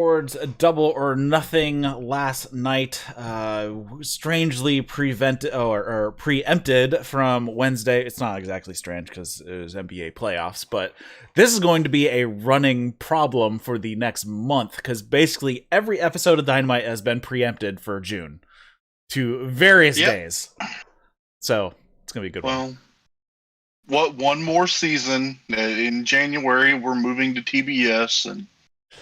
towards a Double or Nothing last night, strangely preempted from Wednesday. It's not exactly strange because it was NBA playoffs, but this is going to be a running problem for the next month because basically every episode of Dynamite has been preempted for June to various days. So it's going to be a good one. What, one more season in January, we're moving to TBS and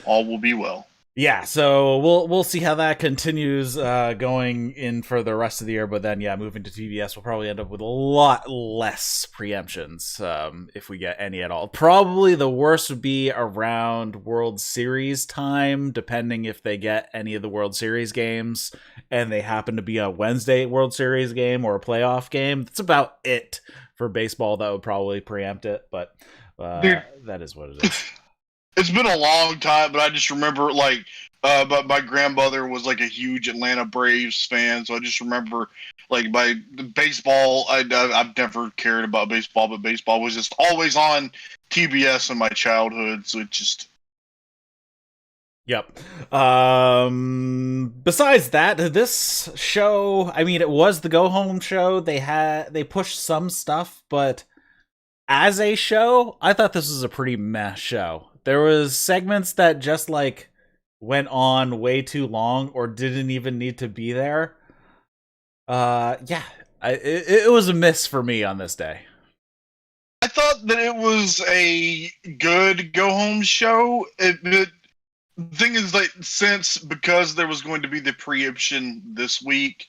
all will be well. Yeah, so we'll see how that continues going in for the rest of the year. But then, moving to TBS, we'll probably end up with a lot less preemptions if we get any at all. Probably the worst would be around World Series time, depending if they get any of the World Series games and they happen to be a Wednesday World Series game or a playoff game. That's about it for baseball. That would probably preempt it, but that is what it is. It's been a long time, but I just remember, but my grandmother was, a huge Atlanta Braves fan, so I just remember, by baseball, I've never cared about baseball, but baseball was just always on TBS in my childhood, so it just... Yep. Besides that, this show, it was the go-home show. They pushed some stuff, but as a show, I thought this was a pretty meh show. There was segments that just went on way too long or didn't even need to be there. It was a miss for me on this day. I thought that it was a good go-home show. The thing is, because there was going to be the preemption this week,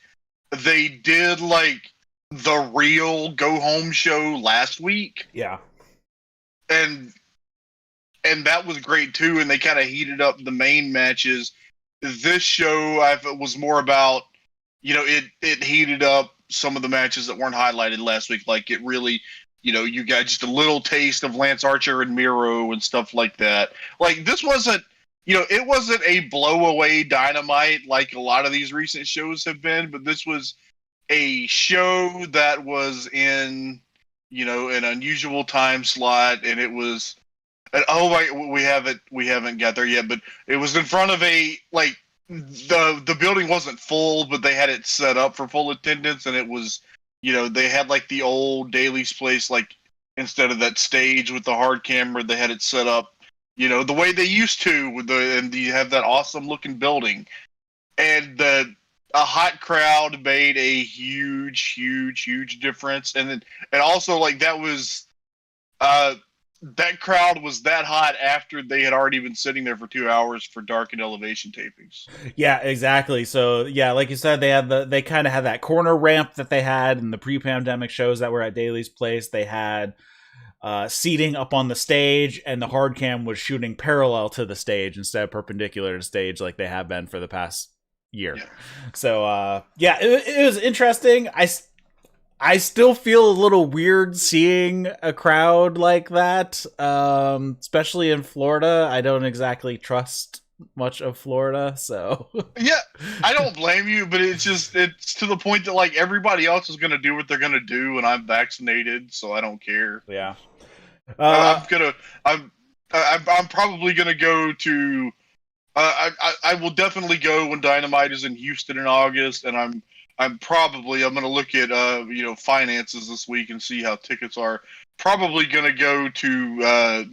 they did the real go-home show last week. Yeah. And that was great too, and they kind of heated up the main matches. This show was more about, it heated up some of the matches that weren't highlighted last week. It really, you got just a little taste of Lance Archer and Miro and stuff like that. This wasn't, it wasn't a blow-away Dynamite like a lot of these recent shows have been, but this was a show that was in, an unusual time slot, and it was... And, we haven't got there yet, but it was in front of the building wasn't full, but they had it set up for full attendance, and it was, they had the old Daly's place, instead of that stage with the hard camera, they had it set up, the way they used to, and you have that awesome looking building, and a hot crowd made a huge difference, and also that was, that crowd was that hot after they had already been sitting there for 2 hours for Dark and Elevation tapings. Yeah, exactly. So, like you said, they kind of had that corner ramp that they had in the pre-pandemic shows that were at Daly's place. They had seating up on the stage, and the hard cam was shooting parallel to the stage instead of perpendicular to the stage like they have been for the past year. Yeah. So, it was interesting. I still feel a little weird seeing a crowd like that, especially in Florida. I don't exactly trust much of Florida, so... Yeah, I don't blame you, but it's to the point that, everybody else is going to do what they're going to do, and I'm vaccinated, so I don't care. Yeah. I'm probably going to go to... I will definitely go when Dynamite is in Houston in August, and I'm going to look at, finances this week and see how tickets are. Probably going to go to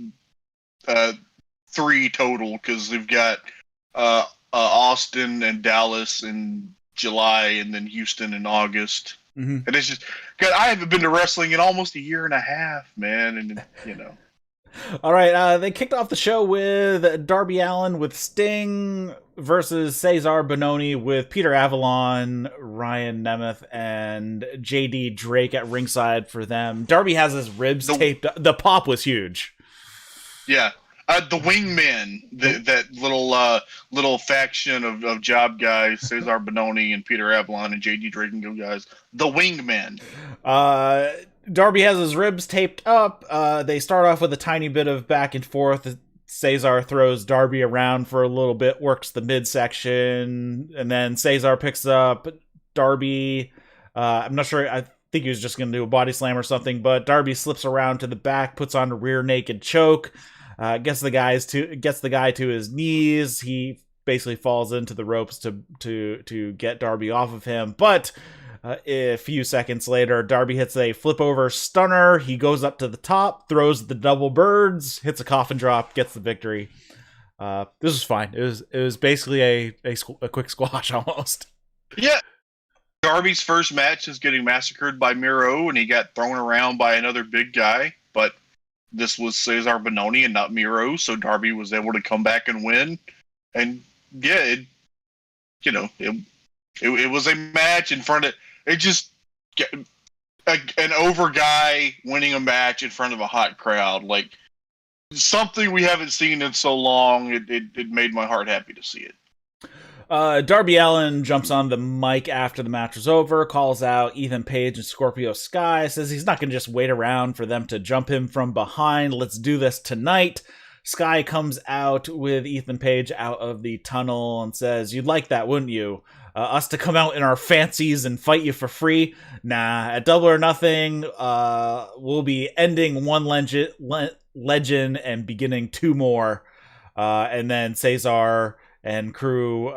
3 total, because they've got Austin and Dallas in July, and then Houston in August. Mm-hmm. And it's just, God, I haven't been to wrestling in almost a year and a half, man, and All right, they kicked off the show with Darby Allen with Sting versus Cezar Bononi with Peter Avalon, Ryan Nemeth, and JD Drake at ringside for them. Darby has his ribs taped up. The pop was huge. Yeah. The Wingmen, that little faction of job guys, Cezar Bononi and Peter Avalon and JD Drake and go guys. The Wingmen. Darby has his ribs taped up. They start off with a tiny bit of back and forth. Cezar throws Darby around for a little bit, works the midsection, and then Cezar picks up Darby. I'm not sure. I think he was just going to do a body slam or something, but Darby slips around to the back, puts on a rear naked choke, gets the guy to his knees. He basically falls into the ropes to get Darby off of him. But a few seconds later, Darby hits a flip over stunner. He goes up to the top, throws the double birds, hits a coffin drop, gets the victory. This was fine. It was basically a quick squash almost. Yeah. Darby's first match is getting massacred by Miro, and he got thrown around by another big guy. But this was Cezar Bononi and not Miro, so Darby was able to come back and win. And yeah, it was a match in front of it. Just an over guy winning a match in front of a hot crowd, like something we haven't seen in so long. It made my heart happy to see it. Darby Allen jumps on the mic after the match was over, calls out Ethan Page and Scorpio Sky, says he's not going to just wait around for them to jump him from behind. Let's do this tonight. Sky comes out with Ethan Page out of the tunnel and says, "You'd like that, wouldn't you? Us to come out in our fancies and fight you for free? Nah, at Double or Nothing, we'll be ending one legend and beginning two more." And then Cezar and crew,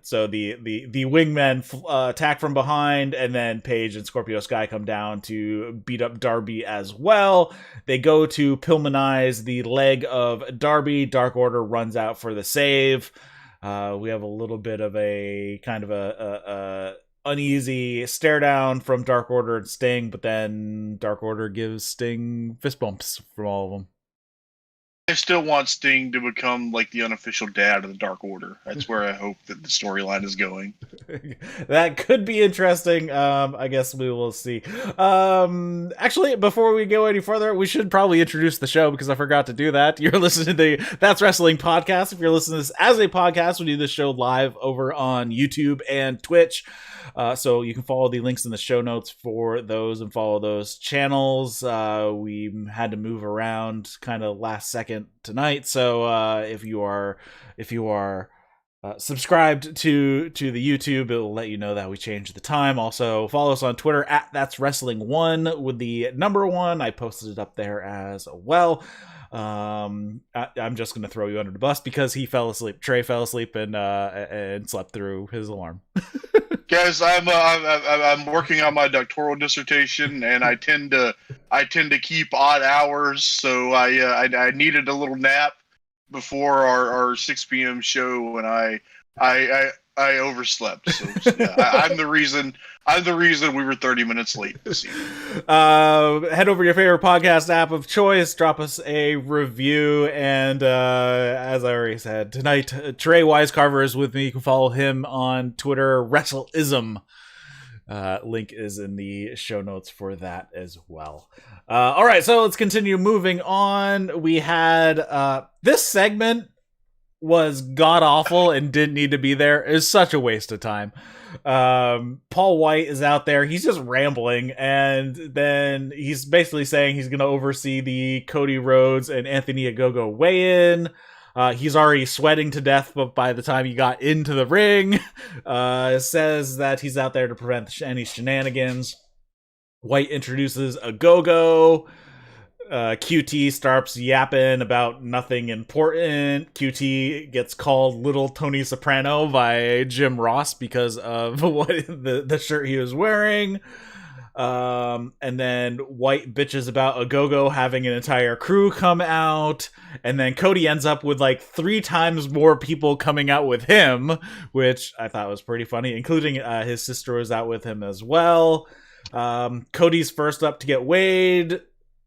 so the wingmen attack from behind, and then Paige and Scorpio Sky come down to beat up Darby as well. They go to Pillmanize the leg of Darby. Dark Order runs out for the save. We have a little bit of a kind of a uneasy stare down from Dark Order and Sting, but then Dark Order gives Sting fist bumps from all of them. I still want Sting to become like the unofficial dad of the Dark Order. That's where I hope that the storyline is going. That could be interesting. I guess we will see. Actually, before we go any further, we should probably introduce the show because I forgot to do that. You're listening to the That's Wrestling podcast. If you're listening to this as a podcast, we do this show live over on YouTube and Twitch. So you can follow the links in the show notes for those and follow those channels. We had to move around kind of last second tonight, so if you are subscribed to the YouTube, it will let you know that we changed the time. Also follow us on Twitter at That's Wrestling 1 with the number 1. I posted it up there as well. I'm just gonna throw you under the bus because he fell asleep. Trae fell asleep and slept through his alarm. Guys, I'm working on my doctoral dissertation, and I tend to keep odd hours, so I needed a little nap before our 6 p.m. show, and I overslept. So yeah, I'm the reason we were 30 minutes late this evening. Head over to your favorite podcast app of choice, drop us a review, and as I already said, tonight Trae Wisecarver is with me. You can follow him on Twitter, WrestleIsm. Link is in the show notes for that as well. All right, so let's continue moving on. We had this segment was god awful and didn't need to be there. It was such a waste of time. Paul White is out there. He's just rambling, and then he's basically saying he's going to oversee the Cody Rhodes and Anthony Ogogo weigh-in. He's already sweating to death, but by the time he got into the ring, says that he's out there to prevent any shenanigans. White introduces Ogogo. QT starts yapping about nothing important. QT gets called Little Tony Soprano by Jim Ross because of what the shirt he was wearing. And then White bitches about Ogogo having an entire crew come out, and then Cody ends up with like 3 times more people coming out with him, which I thought was pretty funny, including his sister was out with him as well. Cody's first up to get weighed.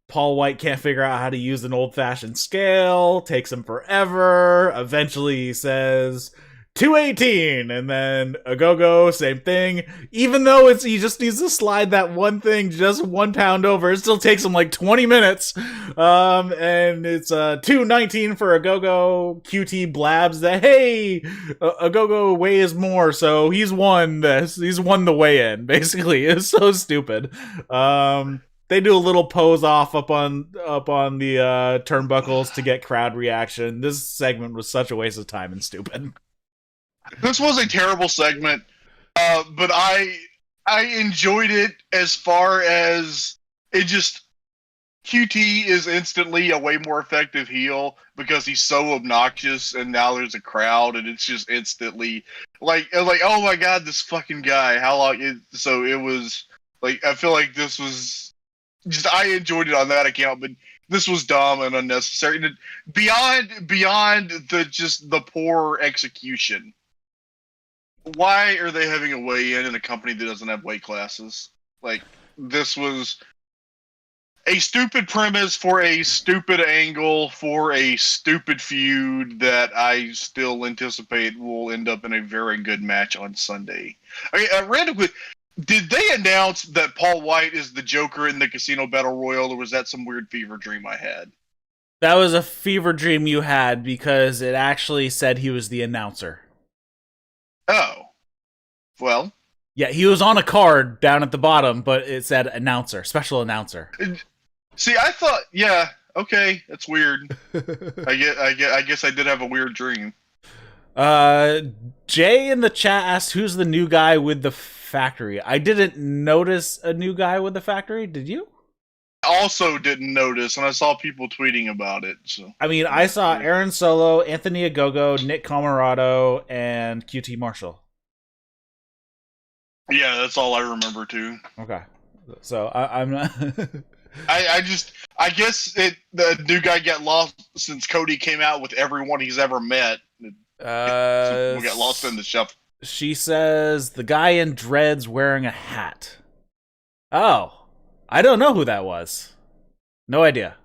Paul White can't figure out how to use an old-fashioned scale. Takes him forever. Eventually he says 218, and then Ogogo, same thing. Even though he just needs to slide that one thing just 1 pound over, it still takes him like 20 minutes. And it's 219 for Ogogo. QT blabs that, hey, Ogogo weighs more, so he's won this. He's won the weigh-in, basically. It's so stupid. They do a little pose off up on the turnbuckles to get crowd reaction. This segment was such a waste of time and stupid. This was a terrible segment, but I enjoyed it as far as it just QT is instantly a way more effective heel because he's so obnoxious, and now there's a crowd, and it's just instantly like oh my god, this fucking guy. How long? So it was like I feel like this was just I enjoyed it on that account, but this was dumb and unnecessary. And beyond the poor execution. Why are they having a weigh-in a company that doesn't have weight classes? Like, this was a stupid premise for a stupid angle for a stupid feud that I still anticipate will end up in a very good match on Sunday. Randomly, did they announce that Paul White is the Joker in the Casino Battle Royal, or was that some weird fever dream I had? That was a fever dream you had because it actually said he was the announcer. Oh. Well. Yeah, he was on a card down at the bottom, but it said announcer, special announcer. See, I thought, yeah, okay, that's weird. I guess I did have a weird dream. Jay in the chat asked, who's the new guy with the factory? I didn't notice a new guy with the factory. Did you? Also didn't notice, and I saw people tweeting about it. So I mean, I saw Aaron Solo, Anthony Ogogo, Nick Camarado, and QT Marshall. Yeah, that's all I remember too. Okay, so I'm not. I guess the new guy got lost since Cody came out with everyone he's ever met. We got lost in the shuffle. She says the guy in dreads wearing a hat. Oh, I don't know who that was. No idea.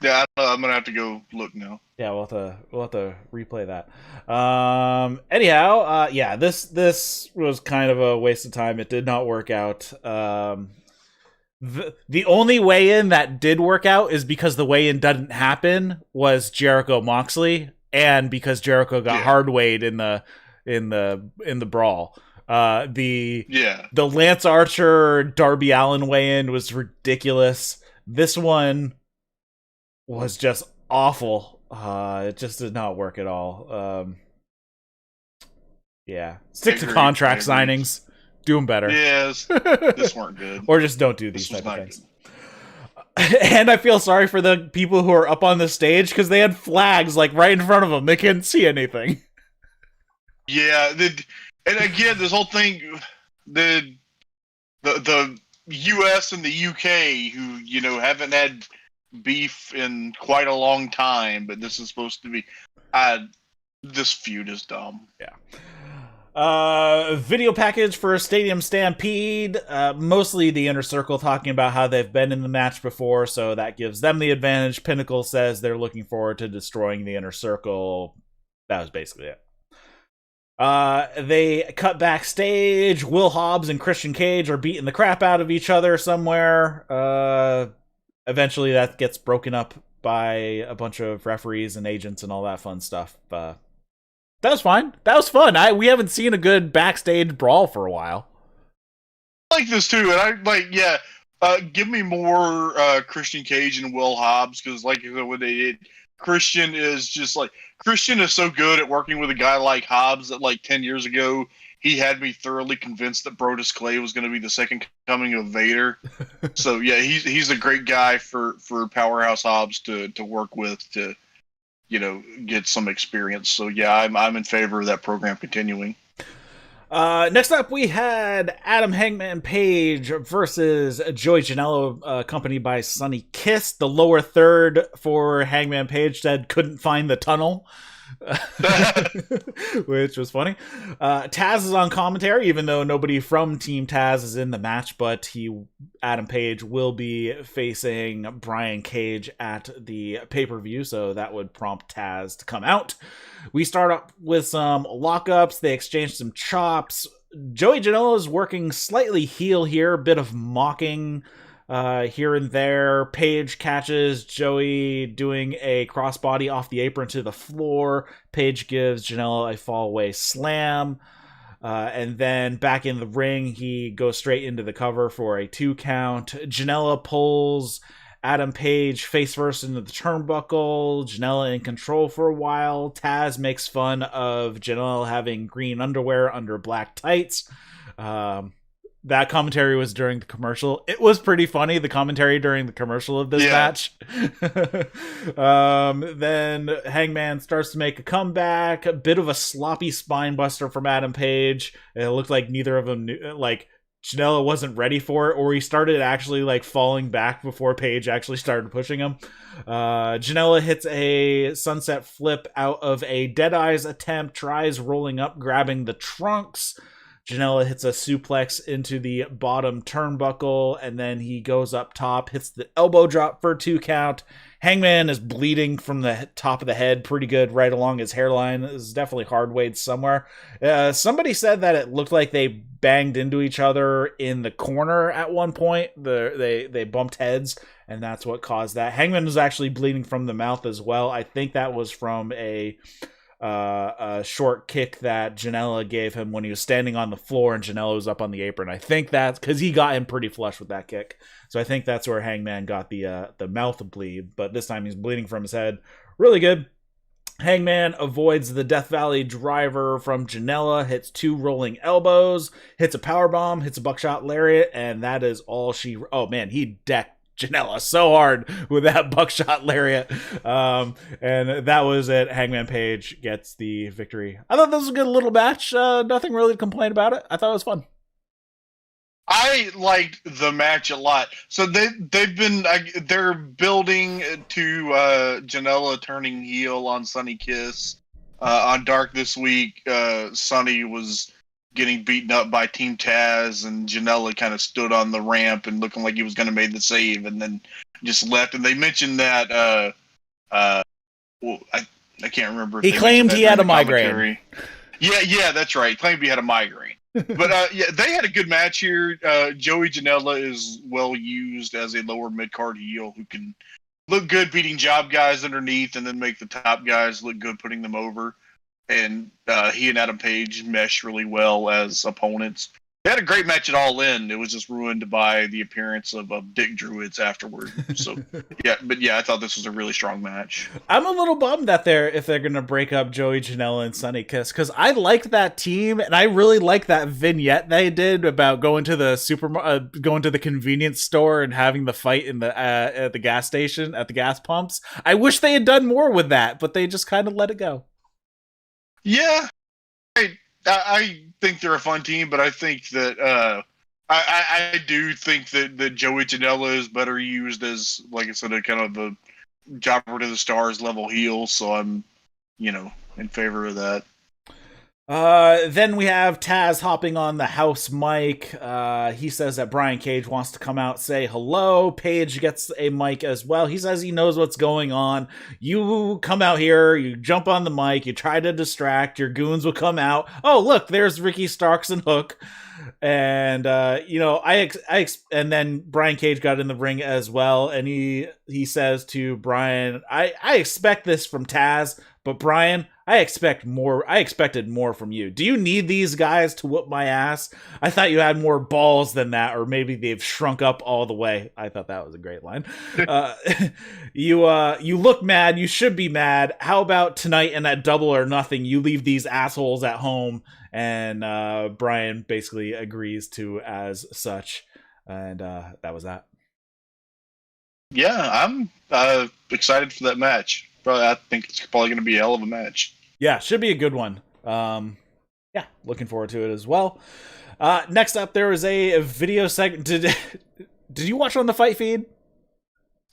Yeah, I'm gonna have to go look now. Yeah, we'll have to replay that. Anyhow, yeah, this was kind of a waste of time. It did not work out. The only weigh-in that did work out is because the weigh-in didn't happen was Jericho Moxley, and because Jericho got hard weighed in the brawl. The Lance Archer Darby Allen weigh-in was ridiculous. This one was just awful. It just did not work at all. Yeah, stick to contract signings. Do them better. Yes, this weren't good. Or just don't do these type of things. And I feel sorry for the people who are up on the stage because they had flags like right in front of them. They couldn't see anything. Yeah, and again, this whole thing, the U.S. and the U.K. who haven't had beef in quite a long time, but this is supposed to be. This feud is dumb. Yeah. Video package for Stadium Stampede. Mostly the Inner Circle talking about how they've been in the match before, so that gives them the advantage. Pinnacle says they're looking forward to destroying the Inner Circle. That was basically it. They cut backstage. Will Hobbs and Christian Cage are beating the crap out of each other somewhere. Eventually that gets broken up by a bunch of referees and agents and all that fun stuff. That was fine. That was fun. We haven't seen a good backstage brawl for a while. I like this too, and give me more Christian Cage and Will Hobbs, because like what they did, Christian is so good at working with a guy like Hobbs that like 10 years ago he had me thoroughly convinced that Brodus Clay was going to be the second coming of Vader. So yeah, he's a great guy for Powerhouse Hobbs to work with to get some experience. So yeah, I'm in favor of that program continuing. Next up, we had Adam Hangman Page versus Joey Janela, accompanied by Sonny Kiss. The lower third for Hangman Page said couldn't find the tunnel, which was funny. Taz is on commentary, even though nobody from Team Taz is in the match, but Adam Page will be facing Brian Cage at the pay-per-view, so that would prompt Taz to come out. We start up with some lockups. They exchange some chops. Joey Janela is working slightly heel here, a bit of mocking here and there. Page catches Joey doing a crossbody off the apron to the floor. Page gives Janela a fallaway slam. And then back in the ring, he goes straight into the cover for a 2 count. Janela pulls Adam Page face first into the turnbuckle. Janela in control for a while. Taz makes fun of Janela having green underwear under black tights. that commentary was during the commercial. It was pretty funny, the commentary during the commercial of this match. Then Hangman starts to make a comeback, a bit of a sloppy spine buster from Adam Page. It looked like neither of them knew, like Janela wasn't ready for it, or he started actually like falling back before Page actually started pushing him. Janela hits a sunset flip out of a Deadeye's attempt, tries rolling up, grabbing the trunks. Janela hits a suplex into the bottom turnbuckle, and then he goes up top, hits the elbow drop for a 2 count. Hangman is bleeding from the top of the head pretty good right along his hairline. This is definitely hard weighed somewhere. Somebody said that it looked like they banged into each other in the corner at one point. They bumped heads, and that's what caused that. Hangman was actually bleeding from the mouth as well. I think that was from a short kick that Janela gave him when he was standing on the floor and Janela was up on the apron. I think that's because he got him pretty flush with that kick. So I think that's where Hangman got the mouth bleed, but this time he's bleeding from his head. Really good. Hangman avoids the Death Valley driver from Janela, hits 2 rolling elbows, hits a powerbomb, hits a buckshot lariat, and that is all she... Oh man, he decked Janela so hard with that buckshot lariat. And that was it. Hangman Page gets the victory. I thought this was a good little match. Nothing really to complain about it. I thought it was fun. I liked the match a lot. So they've been they're building to Janela turning heel on Sunny Kiss. On Dark this week, Sunny was getting beaten up by Team Taz, and Janela kind of stood on the ramp and looking like he was going to make the save, and then just left. And they mentioned that well, I can't remember. He claimed he had a migraine. Yeah, that's right. He claimed he had a migraine. But yeah, they had a good match here. Joey Janela is well used as a lower mid card heel who can look good beating job guys underneath, and then make the top guys look good putting them over. And he and Adam Page mesh really well as opponents. They had a great match at All In. It was just ruined by the appearance of Dick Druids afterward. So yeah, but yeah, I thought this was a really strong match. I'm a little bummed that if they're gonna break up Joey Janela and Sunny Kiss, because I liked that team and I really liked that vignette they did about going to the going to the convenience store and having the fight in the at the gas station at the gas pumps. I wish they had done more with that, but they just kind of let it go. Yeah, I think they're a fun team, but I think that I do think that Joey Janela is better used as, like I said, a kind of the jobber to the stars level heel. So I'm, in favor of that. Then we have Taz hopping on the house mic. He says that Brian Cage wants to come out, say hello. Page gets a mic as well. He says he knows what's going on. You come out here, you jump on the mic, you try to distract, your goons will come out. Oh, look, there's Ricky Starks and Hook. And, and then Brian Cage got in the ring as well. And he says to Brian, I expect this from Taz, but Brian, I expected more from you. Do you need these guys to whoop my ass? I thought you had more balls than that, or maybe they've shrunk up all the way. I thought that was a great line. You look mad. You should be mad. How about tonight and at Double or Nothing, you leave these assholes at home? And Brian basically agrees to as such. And that was that. Yeah, I'm excited for that match. I think it's probably going to be a hell of a match. Yeah, should be a good one. Yeah, looking forward to it as well. Next up, there was a video segment. Did you watch on the Fight Feed?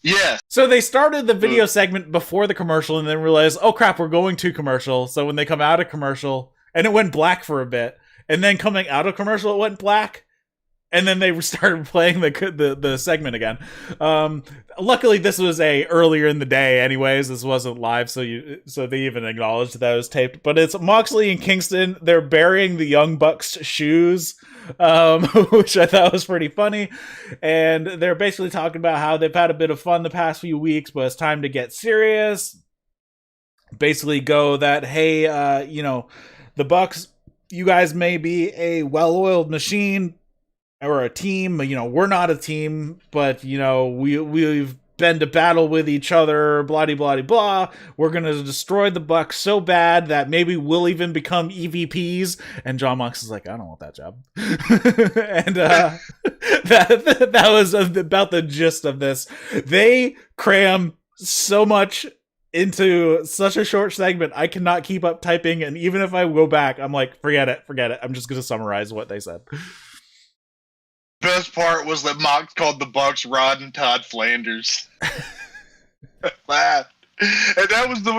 Yeah. So they started the video segment before the commercial and then realized, oh crap, we're going to commercial. So when they come out of commercial, and it went black for a bit, and then coming out of commercial, it went black. And then they started playing the segment again. Luckily, this was earlier in the day, anyways. This wasn't live, so they even acknowledged that it was taped. But it's Moxley and Kingston. They're burying the Young Bucks' shoes, which I thought was pretty funny. And they're basically talking about how they've had a bit of fun the past few weeks, but it's time to get serious. Basically, go that hey, the Bucks, you guys may be a well-oiled machine or a team, we're not a team, but we've been to battle with each other, blah, blah, blah, blah. We're going to destroy the Bucks so bad that maybe we'll even become EVPs. And John Mox is like, I don't want that job. And that was about the gist of this. They cram so much into such a short segment. I cannot keep up typing, and even if I go back, I'm like, forget it. I'm just going to summarize what they said. Best part was that Mox called the Bucks Rod and Todd Flanders. Laughed. And that was the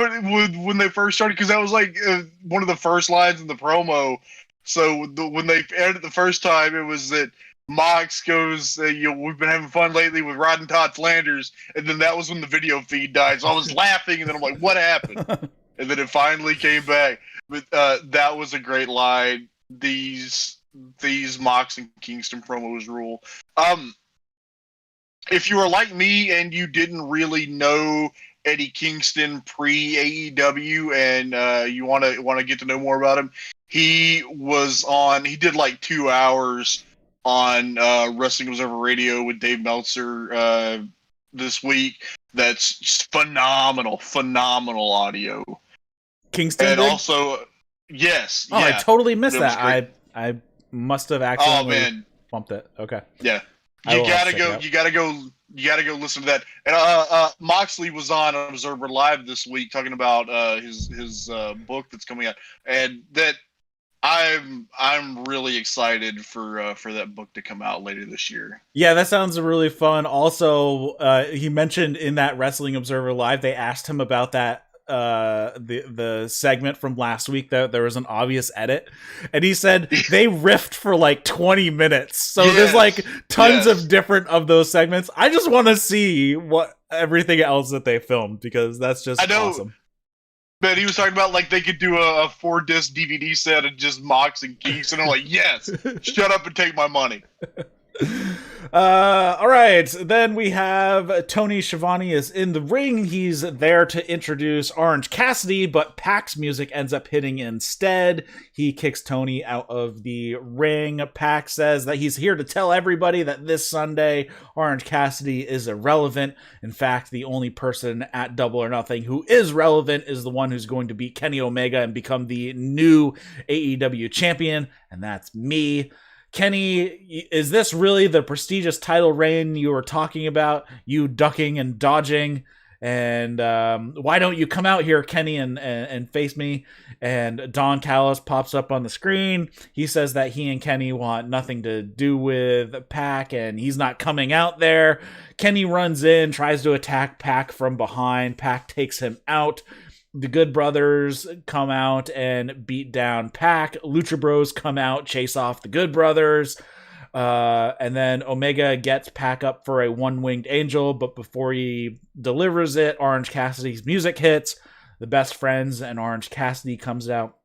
when they first started, because that was like one of the first lines in the promo. So when they aired it the first time, it was that Mox goes, we've been having fun lately with Rod and Todd Flanders, and then that was when the video feed died. So I was laughing, and then I'm like, what happened? And then it finally came back. But that was a great line. These Mox and Kingston promos rule. If you were like me and you didn't really know Eddie Kingston pre AEW and you want to get to know more about him, he did like 2 hours on Wrestling Observer Radio with Dave Meltzer this week. That's just phenomenal audio. Kingston and did? Also, yes. Oh, yeah. I totally missed that. I must have accidentally bumped it. Okay. Yeah. You gotta go listen to that. And Moxley was on Observer Live this week talking about his book that's coming out, and that I'm really excited for that book to come out later this year. Yeah, that sounds really fun. Also, he mentioned in that Wrestling Observer Live, they asked him about that the segment from last week that there was an obvious edit, and he said they riffed for like 20 minutes. So there's like tons of different of those segments. I just want to see what everything else that they filmed, because that's just awesome. But he was talking about like they could do a 4-disc DVD set of just Mox and Geeks, and I'm like, yes, shut up and take my money. All right, then we have Tony Schiavone is in the ring. He's there to introduce Orange Cassidy, but Pac's music ends up hitting instead. He kicks Tony out of the ring. Pac says that he's here to tell everybody that this Sunday Orange Cassidy is irrelevant. In fact, the only person at Double or Nothing who is relevant is the one who's going to beat Kenny Omega and become the new AEW champion, and that's me. Kenny, is this really the prestigious title reign you were talking about? You ducking and dodging, and why don't you come out here, Kenny, and face me? And Don Callis pops up on the screen. He says that he and Kenny want nothing to do with Pac, and he's not coming out there. Kenny runs in, tries to attack Pac from behind. Pac takes him out. The Good Brothers come out and beat down Pac. Lucha Bros come out, chase off the Good Brothers. And then Omega gets Pac up for a one-winged angel, but before he delivers it, Orange Cassidy's music hits. The Best Friends and Orange Cassidy comes out.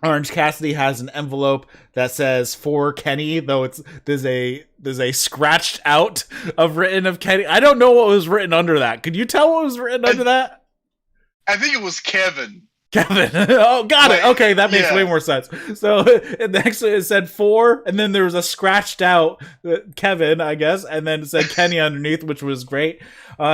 Orange Cassidy has an envelope that says for Kenny, though there's a scratched out written of Kenny. I don't know what was written under that. Could you tell what was written under that? I think it was Kevin. Oh, got it. Okay, that makes way more sense. So next it said for, and then there was a scratched out Kevin, I guess, and then it said Kenny underneath, which was great.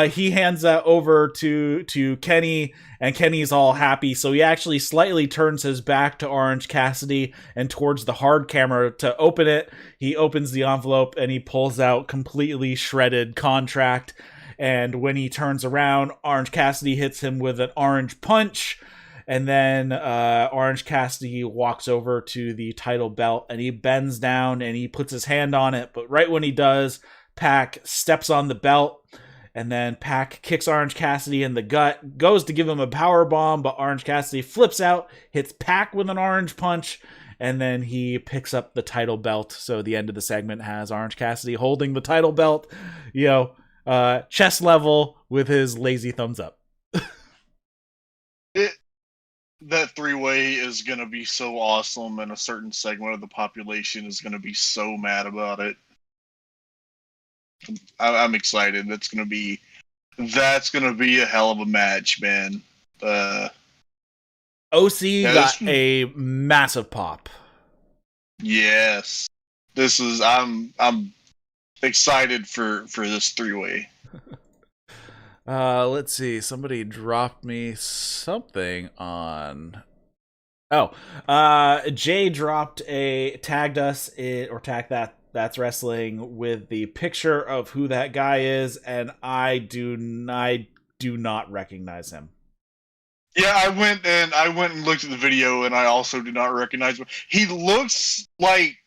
He hands that over to Kenny, and Kenny's all happy. So he actually slightly turns his back to Orange Cassidy and towards the hard camera to open it. He opens the envelope and he pulls out completely shredded contract. And when he turns around, Orange Cassidy hits him with an orange punch. And then Orange Cassidy walks over to the title belt and he bends down and he puts his hand on it. But right when he does, Pac steps on the belt. And then Pac kicks Orange Cassidy in the gut, goes to give him a power bomb, but Orange Cassidy flips out, hits Pac with an orange punch, and then he picks up the title belt. So the end of the segment has Orange Cassidy holding the title belt, chest level with his lazy thumbs up. That three-way is going to be so awesome, and a certain segment of the population is going to be so mad about it. I'm excited. That's going to be a hell of a match, man. OC got a massive pop. Yes. I'm excited for this three-way. Let's see. Somebody dropped me something on. Oh, Jay tagged us or tagged that's wrestling with the picture of who that guy is, and I do not recognize him. Yeah, I went and looked at the video, and I also do not recognize him. He looks like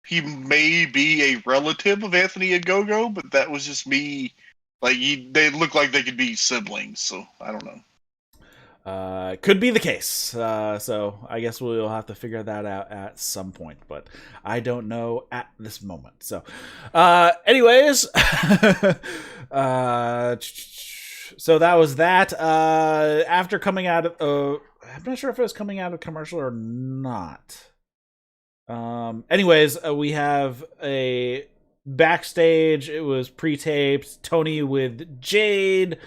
he may be a relative of Anthony Ogogo, but that was just me. Like they look like they could be siblings, so I don't know. Could be the case. So I guess we'll have to figure that out at some point, but I don't know at this moment. So, anyways, so that was that. After coming out of, I'm not sure if it was coming out of commercial or not. Anyways, we have a backstage. It was pre-taped. Tony with Jade.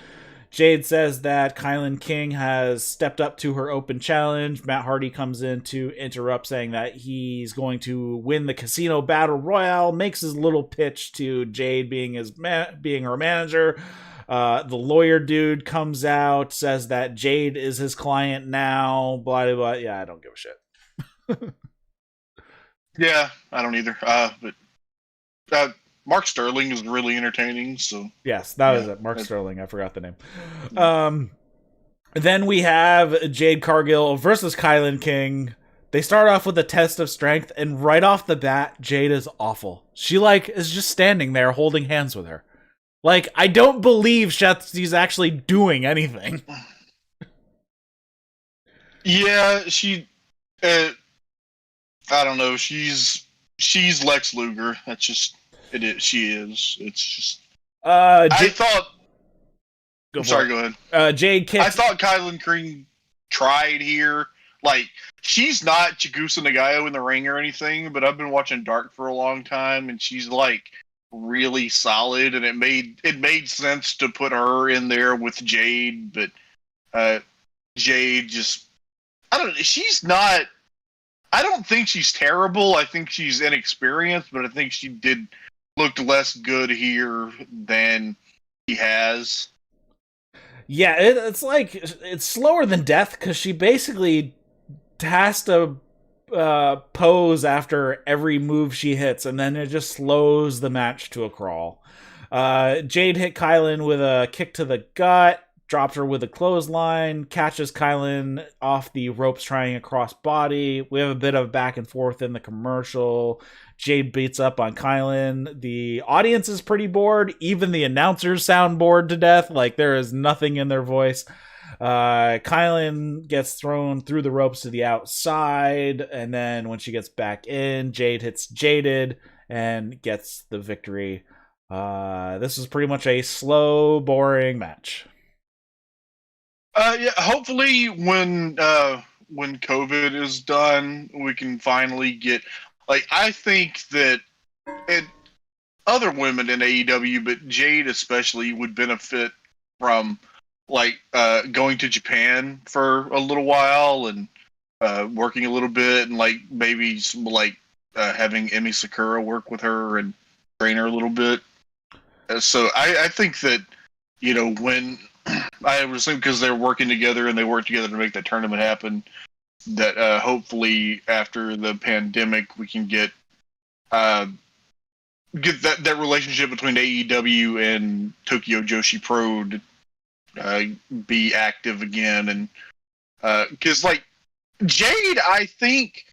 Jade says that KiLyen King has stepped up to her open challenge. Matt Hardy comes in to interrupt, saying that he's going to win the Casino Battle Royale. Makes his little pitch to Jade being her manager. The lawyer dude comes out, says that Jade is his client now. Blah blah blah. Yeah, I don't give a shit. Yeah, I don't either. But Mark Sterling is really entertaining. So yes, that was it. Mark Sterling. I forgot the name. Then we have Jade Cargill versus KiLyen King. They start off with a test of strength, and right off the bat, Jade is awful. She is just standing there holding hands with her. I don't believe she's actually doing anything. Yeah, she. I don't know. She's Lex Luger. That's just it. Is. She is. It's just. I thought. Go ahead. Jade kicks. I thought KiLyen King tried here. She's not Chigusa Nagayo in the ring or anything, but I've been watching Dark for a long time, and she's really solid, and it made sense to put her in there with Jade, but Jade just. I don't know. She's not. I don't think she's terrible. I think she's inexperienced, but I think she looked less good here than he has. Yeah, it's slower than death because she basically has to pose after every move she hits, and then it just slows the match to a crawl. Jade hit KiLyen with a kick to the gut, dropped her with a clothesline, catches KiLyen off the ropes trying a cross body. We have a bit of back and forth in the commercial. Jade beats up on KiLyen. The audience is pretty bored. Even the announcers sound bored to death. There is nothing in their voice. KiLyen gets thrown through the ropes to the outside, and then when she gets back in, Jade hits Jaded and gets the victory. This is pretty much a slow, boring match. Yeah, hopefully when COVID is done, we can finally get. I think that other women in AEW, but Jade especially, would benefit from going to Japan for a little while and working a little bit, and maybe some, having Emi Sakura work with her and train her a little bit. So I think that when I would assume because they're working together and they work together to make that tournament happen, that hopefully after the pandemic we can get that relationship between AEW and Tokyo Joshi Pro to be active again, and because Jade, I think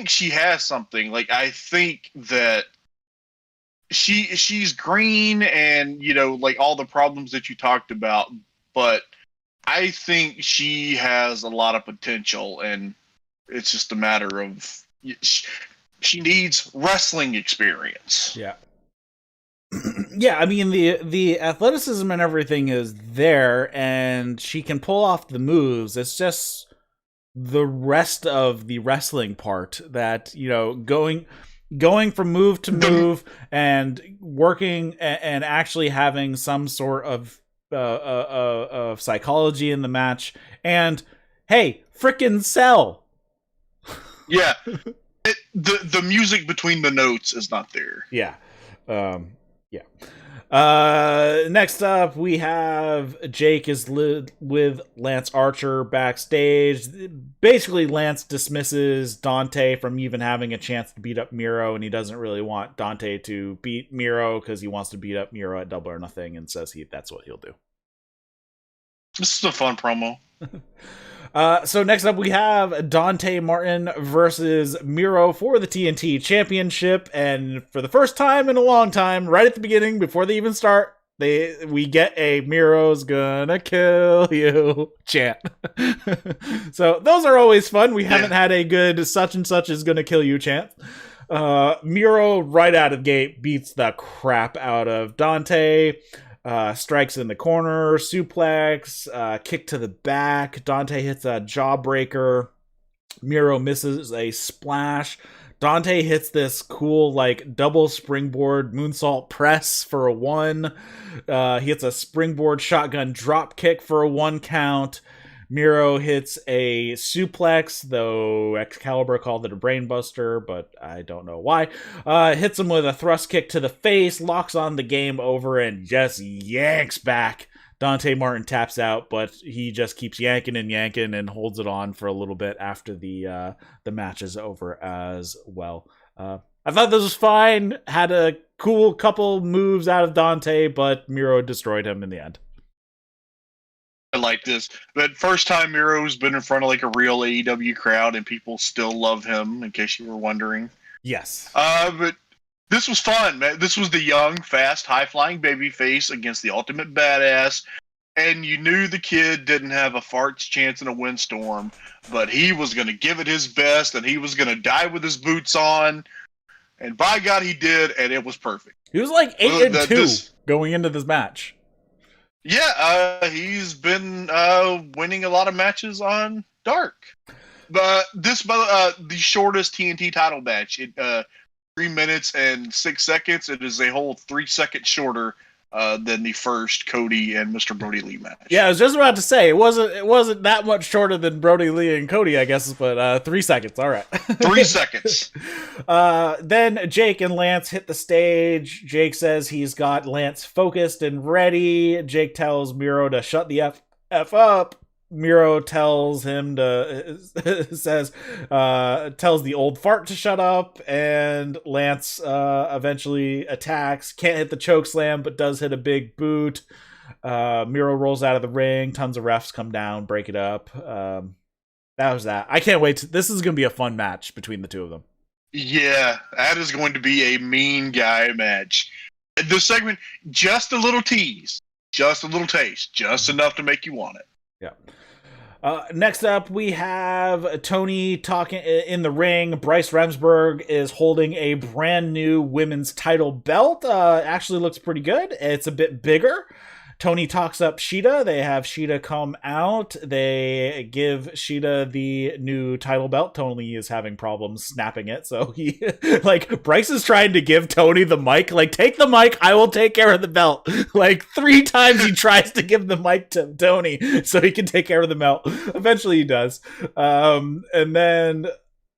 she has something. I think that she's green and all the problems that you talked about, but I think she has a lot of potential, and it's just a matter of she needs wrestling experience. Yeah. Yeah, I mean the athleticism and everything is there, and she can pull off the moves. It's just the rest of the wrestling part that going from move to move and working and actually having some sort of psychology in the match, and hey, frickin' sell. Yeah, the music between the notes is not there. Yeah. Yeah. Next up, we have Jake is with Lance Archer backstage. Basically, Lance dismisses Dante from even having a chance to beat up Miro, and he doesn't really want Dante to beat Miro because he wants to beat up Miro at Double or Nothing, and says that's what he'll do. This is a fun promo. So next up we have Dante Martin versus Miro for the TNT Championship, and for the first time in a long time, right at the beginning, before they even start, we get a Miro's gonna kill you chant. So those are always fun. We haven't had a good such and such is gonna kill you chant. Miro right out of the gate beats the crap out of Dante. Strikes in the corner, suplex, kick to the back. Dante hits a jawbreaker. Miro misses a splash. Dante hits this cool, like, double springboard moonsault press for a 1. He hits a springboard shotgun drop kick for a 1 count. Miro hits a suplex, though Excalibur called it a brainbuster, but I don't know why. Hits him with a thrust kick to the face, locks on the game over, and just yanks back. Dante Martin taps out, but he just keeps yanking and holds it on for a little bit after the match is over as well. I thought this was fine. Had a cool couple moves out of Dante, but Miro destroyed him in the end. I like this. But first time Miro's been in front of like a real AEW crowd, and people still love him, in case you were wondering. Yes. But this was fun, man. This was the young, fast, high-flying babyface against the ultimate badass, and you knew the kid didn't have a fart's chance in a windstorm, but he was going to give it his best, and he was going to die with his boots on, and by God, he did, and it was perfect. He was like 8-2 going into this match. Yeah, he's been winning a lot of matches on Dark. But the shortest TNT title match. 3 minutes and 6 seconds. It is a whole 3 seconds shorter than the first Cody and Mr. Brody Lee match. Yeah, I was just about to say it wasn't that much shorter than Brody Lee and Cody, I guess, but 3 seconds. All right, 3 seconds. Then Jake and Lance hit the stage. Jake says he's got Lance focused and ready. Jake tells Miro to shut the f up. Miro tells him tells the old fart to shut up, and Lance eventually attacks. Can't hit the choke slam, but does hit a big boot. Miro rolls out of the ring. Tons of refs come down, break it up. That was that. I can't wait. This is going to be a fun match between the two of them. Yeah, that is going to be a mean guy match. This segment, just a little tease, just a little taste, just enough to make you want it. Yeah. Next up, we have Tony talking in the ring. Bryce Remsburg is holding a brand new women's title belt. Actually looks pretty good. It's a bit bigger. Tony talks up Shida. They have Shida come out. They give Shida the new title belt. Tony is having problems snapping it. So he, Bryce is trying to give Tony the mic. Take the mic. I will take care of the belt. 3 times he tries to give the mic to Tony so he can take care of the belt. Eventually he does. And then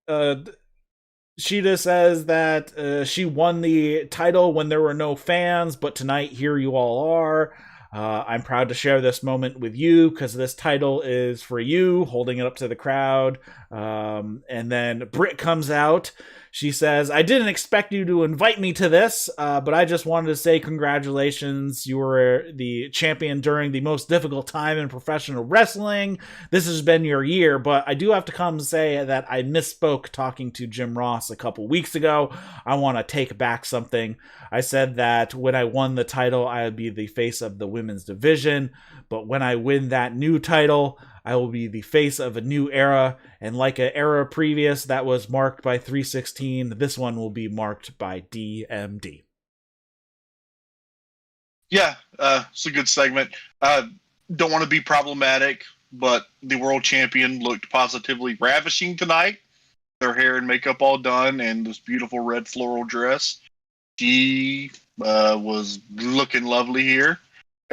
Shida says that she won the title when there were no fans, but tonight here you all are. I'm proud to share this moment with you because this title is for you, holding it up to the crowd. And then Britt comes out. She says, I didn't expect you to invite me to this, but I just wanted to say congratulations. You were the champion during the most difficult time in professional wrestling. This has been your year, but I do have to come and say that I misspoke talking to Jim Ross a couple weeks ago. I want to take back something. I said that when I won the title, I would be the face of the women's division, but when I win that new title, I will be the face of a new era, and like an era previous that was marked by 316, this one will be marked by DMD. Yeah, it's a good segment. Don't want to be problematic, but the world champion looked positively ravishing tonight. Their hair and makeup all done, and this beautiful red floral dress. She was looking lovely here.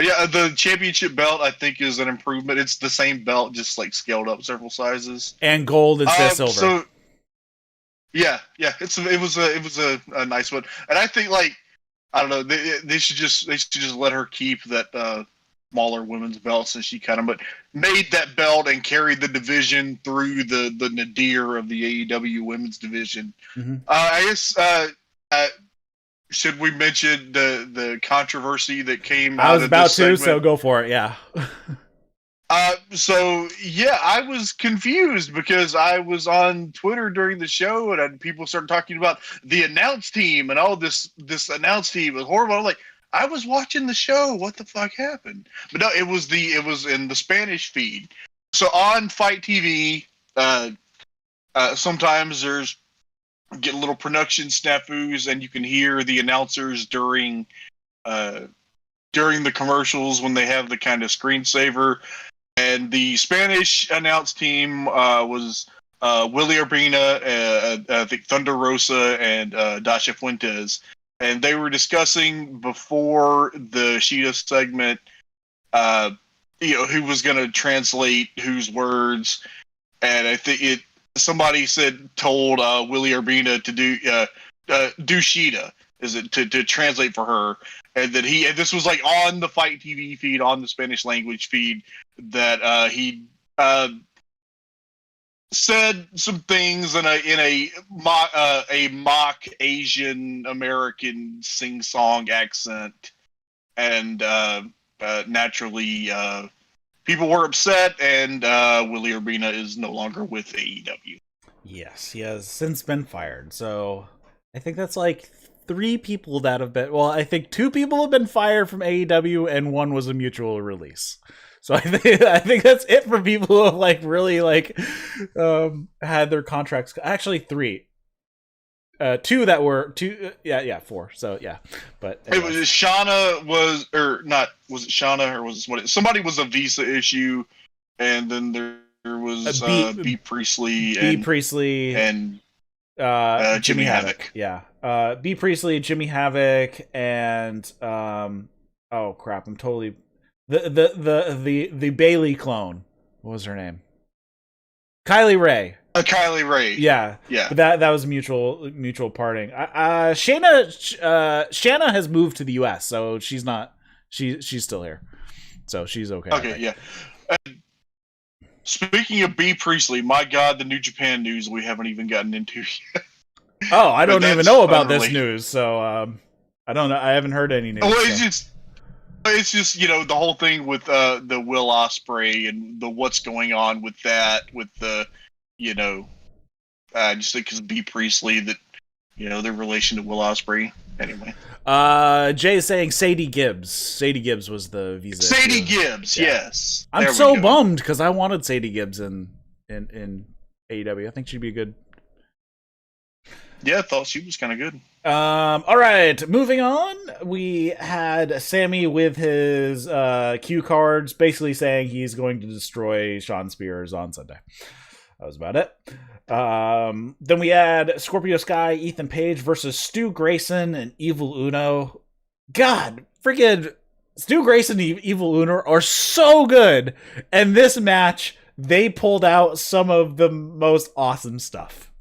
Yeah, the championship belt I think is an improvement. It's the same belt, just scaled up several sizes. And gold instead of silver. So, yeah, it was a nice one, and I think I don't know. They should just let her keep that smaller women's belt, since she kind of made that belt and carried the division through the nadir of the AEW women's division. Mm-hmm. I guess should we mention the controversy that came out of this I was about to, segment? so go for it. Yeah. So yeah, I was confused because I was on Twitter during the show and people started talking about the announce team and all this announce team was horrible. I'm like, I was watching the show. What the fuck happened? But no, it was in the Spanish feed. So on Fight TV, sometimes there's get little production snafus and you can hear the announcers during the commercials when they have the kind of screensaver. And the Spanish announce team was Willie Urbina, I think Thunder Rosa, and Dasha Fuentes. And they were discussing before the Shida segment, who was going to translate whose words. And I think somebody told Willie Urbina to do Shida, is it to translate for her, and that this was like on the Fight TV feed, on the Spanish language feed, that he said some things in a mock Asian American sing song accent, and naturally people were upset, and Willie Urbina is no longer with AEW. Yes, he has since been fired. So I think that's like 3 people that have been. Well, I think 2 people have been fired from AEW, and 1 was a mutual release. So I think that's it for people who have like really like had their contracts. Actually, 3. 2 that were 2. Yeah, 4. So yeah, but it was Shauna was or not? Was it Shauna or was it somebody was a visa issue, and then there was B Priestley and Jimmy Havoc. Yeah, B Priestley, Jimmy Havoc, and oh crap, I'm totally the Bailey clone. What was her name? Kylie Ray. Kylie Ray. Yeah. But that was mutual parting. Shanna has moved to the U.S., so she's not. She's still here, so she's okay. Okay, yeah. Speaking of B Priestley, my God, the New Japan news we haven't even gotten into yet. Oh, I don't even know about this news, so I don't know. I haven't heard any news. Well, it's just the whole thing with the Will Ospreay and the what's going on with that, with the just because B Priestley, that their relation to Will Ospreay. Anyway, Jay is saying Sadie Gibbs. Sadie Gibbs was the visa. Sadie Gibbs, yeah. Yes. I'm so bummed because I wanted Sadie Gibbs in AEW. I think she'd be good. Yeah, I thought she was kind of good. All right, moving on. We had Sammy with his cue cards, basically saying he's going to destroy Shawn Spears on Sunday. That was about it. Then we had Scorpio Sky, Ethan Page versus Stu Grayson and Evil Uno. God, freaking Stu Grayson and Evil Uno are so good. And this match, they pulled out some of the most awesome stuff.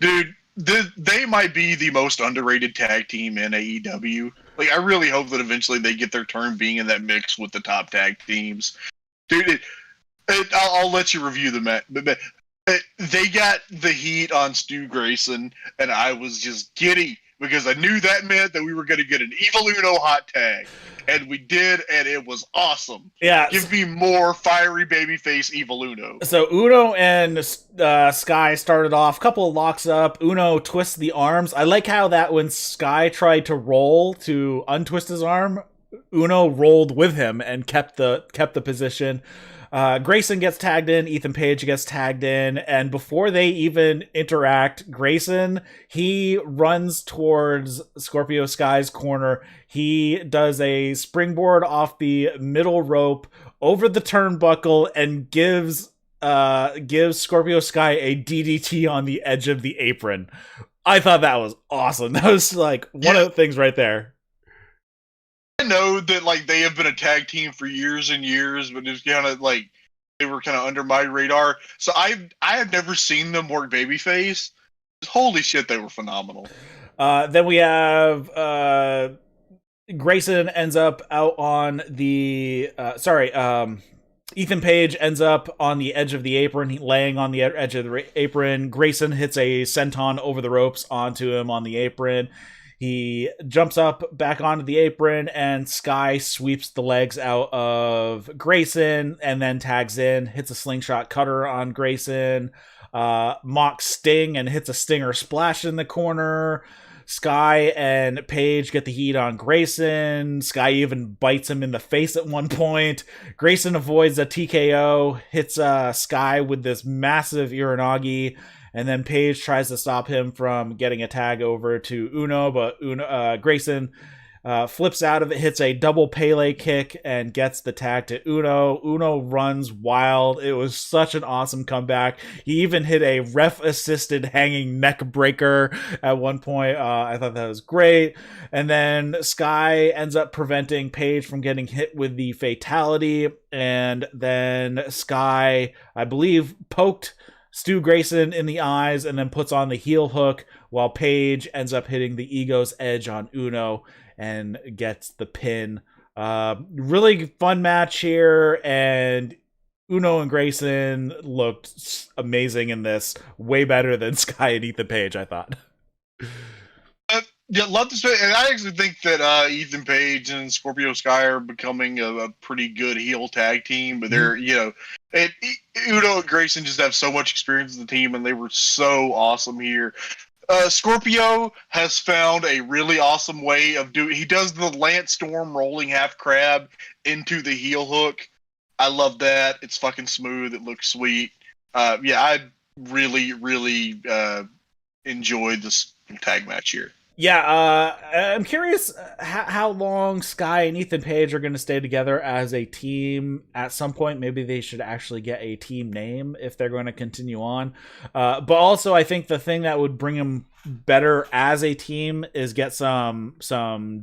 Dude, they might be the most underrated tag team in AEW. Like, I really hope that eventually they get their turn being in that mix with the top tag teams. Dude, I'll let you review the match. They got the heat on Stu Grayson, and I was just giddy because I knew that meant that we were going to get an Evil Uno hot tag. And we did, and it was awesome. Yeah. Give me more fiery babyface Evil Uno. So Uno and Sky started off, couple of locks up. Uno twists the arms. I like how that when Sky tried to roll to untwist his arm, Uno rolled with him and kept the position. Grayson gets tagged in, Ethan Page gets tagged in, and before they even interact, Grayson, he runs towards Scorpio Sky's corner. He does a springboard off the middle rope over the turnbuckle and gives Scorpio Sky a DDT on the edge of the apron. I thought that was awesome. That was like one of the things right there. I know that like they have been a tag team for years and years, but it's kind of like they were kind of under my radar. So I have never seen them work babyface. Holy shit, they were phenomenal. Then we have Grayson ends up out on the Ethan Page ends up on the edge of the apron, laying on the edge of the apron. Grayson hits a senton over the ropes onto him on the apron. He jumps up back onto the apron, and Sky sweeps the legs out of Grayson and then tags in, hits a slingshot cutter on Grayson, mocks Sting and hits a Stinger splash in the corner. Sky and Page get the heat on Grayson. Sky even bites him in the face at one point. Grayson avoids a TKO, hits Sky with this massive Uranagi, and then Page tries to stop him from getting a tag over to Uno, but Grayson flips out of it, hits a double Pele kick, and gets the tag to Uno. Uno runs wild. It was such an awesome comeback. He even hit a ref-assisted hanging neck breaker at one point. I thought that was great. And then Sky ends up preventing Page from getting hit with the fatality. And then Sky, I believe, poked Stu Grayson in the eyes and then puts on the heel hook, while Page ends up hitting the Ego's Edge on Uno and gets the pin. Really fun match here, and Uno and Grayson looked amazing in this. Way better than Sky and Ethan Page, I thought. Yeah, love this, and I actually think that Ethan Page and Scorpio Sky are becoming a pretty good heel tag team. But they're, Uno and Grayson just have so much experience in the team, and they were so awesome here. Scorpio has found a really awesome way of doing. He does the Lance Storm rolling half crab into the heel hook. I love that. It's fucking smooth. It looks sweet. I really, really enjoyed this tag match here. Yeah, I'm curious how long Sky and Ethan Page are going to stay together as a team at some point. Maybe they should actually get a team name if they're going to continue on. But also, I think the thing that would bring them better as a team is get some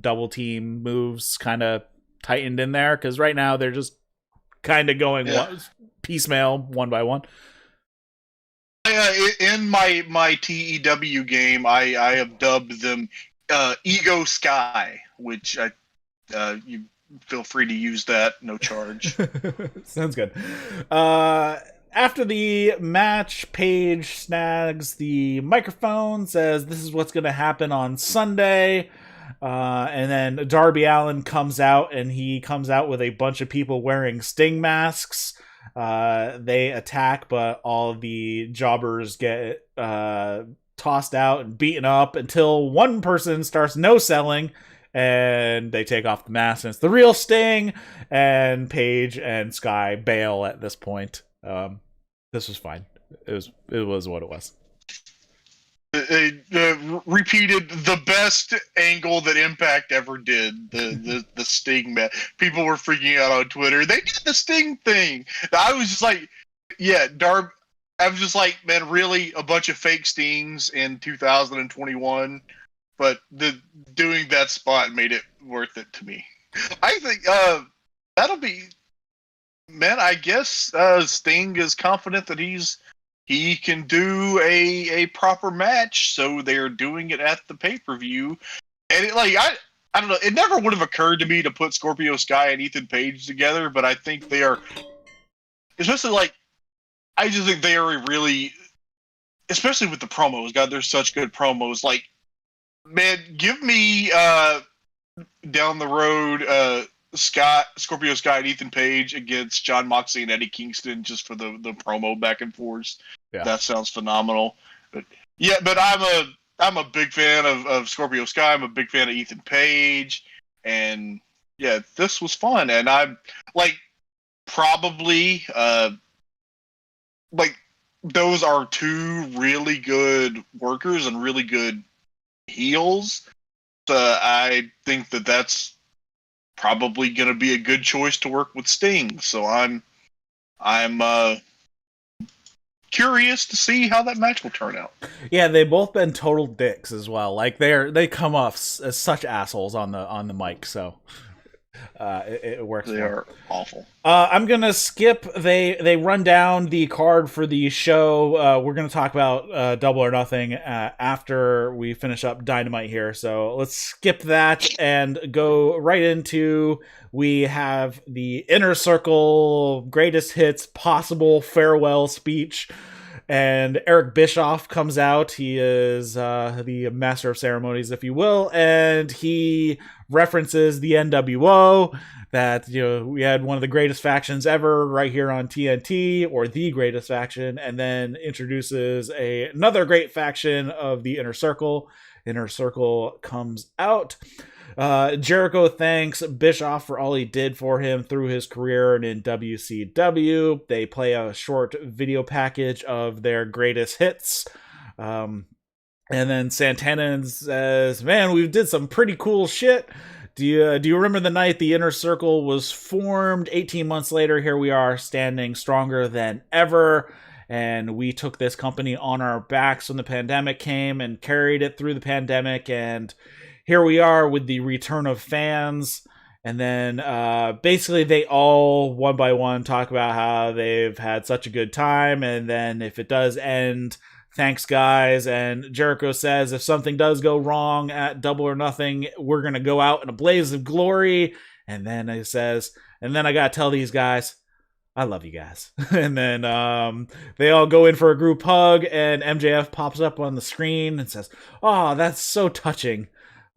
double team moves kind of tightened in there, because right now they're just kind of going piecemeal, one by one. In my TEW game, I have dubbed them Ego Sky, which you feel free to use that, no charge. Sounds good. After the match, Page snags the microphone, says this is what's going to happen on Sunday. And then Darby Allen comes out, and he comes out with a bunch of people wearing Sting masks. They attack, but all the jobbers get tossed out and beaten up until one person starts no-selling, and they take off the mask, and it's the real Sting, and Page and Sky bail at this point. This was fine. It was what it was. Repeated the best angle that Impact ever did. The Sting match. People were freaking out on Twitter. They did the Sting thing. I was just like, Darb. I was just like, man, really, a bunch of fake Stings in 2021. But doing that spot made it worth it to me. I think that'll be. Man, I guess Sting is confident that he can do a proper match, so they're doing it at the pay-per-view. And I don't know, it never would have occurred to me to put Scorpio Sky and Ethan Page together, but I think they are, especially I just think they are really, especially with the promos. God, they're such good promos. Man, give me down the road Scorpio Sky and Ethan Page against John Moxley and Eddie Kingston just for the promo back and forth. Yeah. That sounds phenomenal. But I'm a big fan of Scorpio Sky. I'm a big fan of Ethan Page, and this was fun. And I'm probably those are two really good workers and really good heels. So I think that's probably going to be a good choice to work with Sting. So I'm curious to see how that match will turn out. Yeah, they've both been total dicks as well. They come off as such assholes on the mic. So It works. They are awful. I'm gonna skip. They run down the card for the show. We're gonna talk about Double or Nothing after we finish up Dynamite here. So let's skip that and go right into. We have the Inner Circle greatest hits possible farewell speech. And Eric Bischoff comes out. He is the master of ceremonies, if you will, and he references the NWO. That we had one of the greatest factions ever right here on TNT, or the greatest faction, and then introduces another great faction of the Inner Circle. Inner Circle comes out. Jericho thanks Bischoff for all he did for him through his career and in WCW. They play a short video package of their greatest hits. And then Santana says, "Man, we did some pretty cool shit. Do you remember the night the Inner Circle was formed? 18 months later, here we are standing stronger than ever. And we took this company on our backs when the pandemic came and carried it through the pandemic. And here we are with the return of fans." And then basically they all one by one talk about how they've had such a good time. And then if it does end, thanks guys. And Jericho says if something does go wrong at Double or Nothing, we're going to go out in a blaze of glory. And then he says, and then I got to tell these guys, I love you guys. And then they all go in for a group hug, and MJF pops up on the screen and says, "Oh, that's so touching.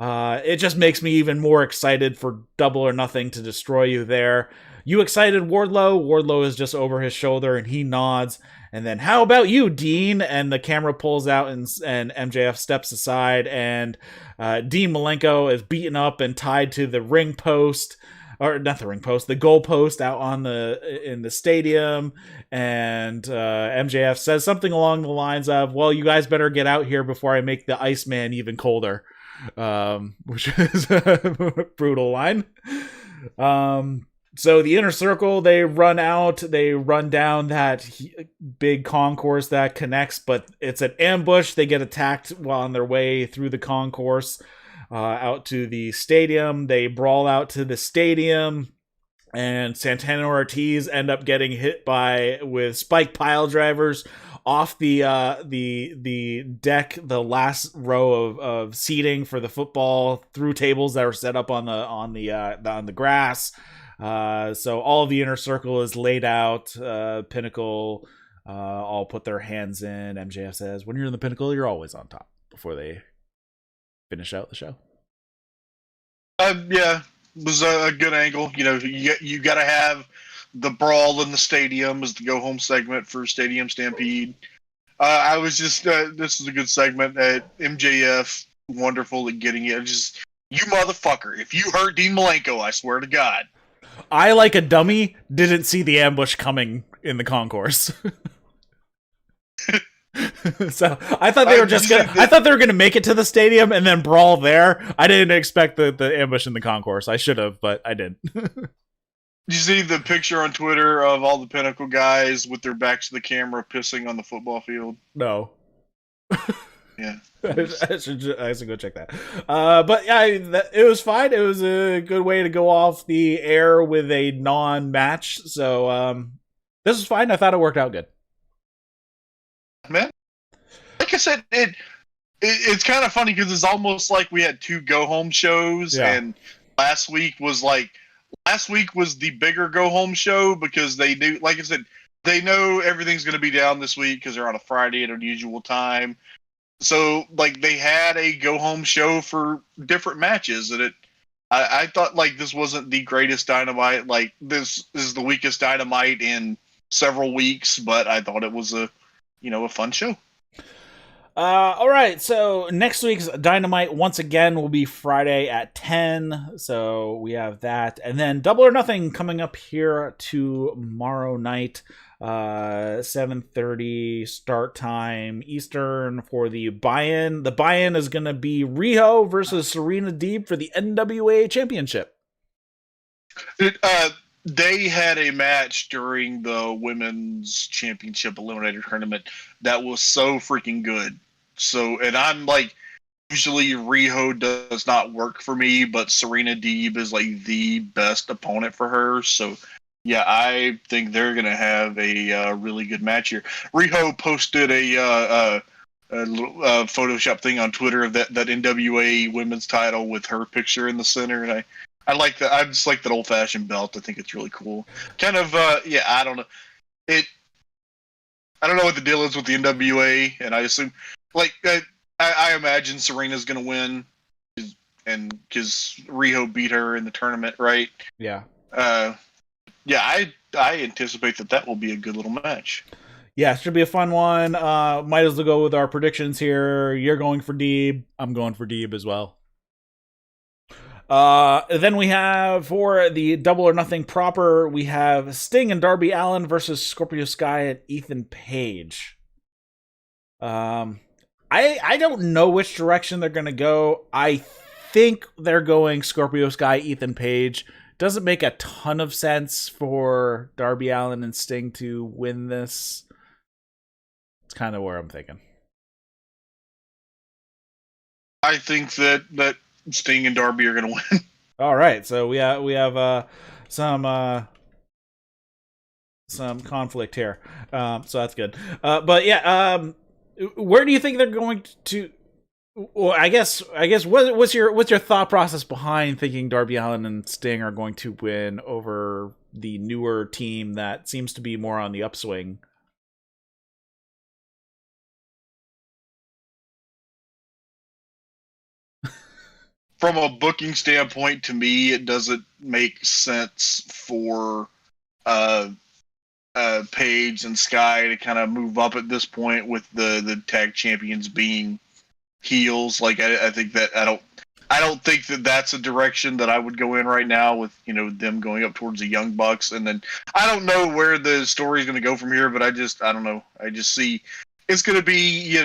It just makes me even more excited for Double or Nothing to destroy you there. You excited, Wardlow?" Wardlow is just over his shoulder, and he nods. And then, "How about you, Dean?" And the camera pulls out, and MJF steps aside, and Dean Malenko is beaten up and tied to the ring post. Or not the ring post, the goal post out in the stadium. And MJF says something along the lines of, "Well, you guys better get out here before I make the Iceman even colder." Which is a brutal line. So the Inner Circle, they run out, they run down that big concourse that connects, but it's an ambush. They get attacked while on their way through the concourse out to the stadium. They brawl out to the stadium, and Santana and Ortiz end up getting hit with spike pile drivers off the deck, the last row of seating for the football, through tables that were set up on the grass. So all of the Inner Circle is laid out. Pinnacle all put their hands in. MJF says, "When you're in the Pinnacle, you're always on top," before they finish out the show. Yeah, it was a good angle. You got to have the brawl in the stadium as the go home segment for Stadium Stampede. I was just this is a good segment. MJF wonderful at getting it. Just, you motherfucker! If you hurt Dean Malenko, I swear to God. I, like a dummy, didn't see the ambush coming in the concourse. So I thought they were I thought they were gonna make it to the stadium and then brawl there. I didn't expect the ambush in the concourse. I should have, but I didn't. Did you see the picture on Twitter of all the Pinnacle guys with their backs to the camera pissing on the football field? No. Yeah. I should go check that. But yeah, it was fine. It was a good way to go off the air with a non-match. So this was fine. I thought it worked out good. Man, like I said, it's kind of funny because it's almost like we had two go-home shows, and last week was the bigger go-home show because they knew, like I said, they know everything's going to be down this week because they're on a Friday at an unusual time. So, like, they had a go-home show for different matches, and I thought, like, this wasn't the greatest Dynamite. Like, this is the weakest Dynamite in several weeks, but I thought it was a fun show. All right, so next week's Dynamite once again will be Friday at 10. So we have that, and then Double or Nothing coming up here tomorrow night, 7:30 start time Eastern for the buy-in. The buy-in is going to be Riho versus Serena Deeb for the NWA Championship. They had a match during the Women's Championship Eliminator Tournament that was so freaking good. So, and I'm like, usually Riho does not work for me, but Serena Deeb is like the best opponent for her. So yeah, I think they're gonna have a really good match here. Riho posted a little Photoshop thing on Twitter of that NWA women's title with her picture in the center, and I like that. I just like that old fashioned belt. I think it's really cool. Kind of yeah. I don't know it. I don't know what the deal is with the NWA, and I assume like I imagine Serena's gonna win, and because Riho beat her in the tournament, right? Yeah. Yeah. I anticipate that will be a good little match. Yeah, should be a fun one. Might as well go with our predictions here. You're going for Deeb. I'm going for Deeb as well. Then we have, for the Double or Nothing proper, we have Sting and Darby Allen versus Scorpio Sky and Ethan Page. I don't know which direction they're going to go. I think they're going Scorpio Sky, Ethan Page. Doesn't make a ton of sense for Darby Allen and Sting to win this. It's kind of where I'm thinking. I think that Sting and Darby are going to win. All right, so we have some conflict here, so that's good. But yeah, where do you think they're going to? Well, I guess what's your thought process behind thinking Darby Allin and Sting are going to win over the newer team that seems to be more on the upswing? From a booking standpoint, to me, it doesn't make sense for Page and Sky to kind of move up at this point with the tag champions being heels. Like I think that I don't think that that's a direction that I would go in right now with them going up towards the Young Bucks, and then I don't know where the story is going to go from here. But I don't know. I just see it's going to be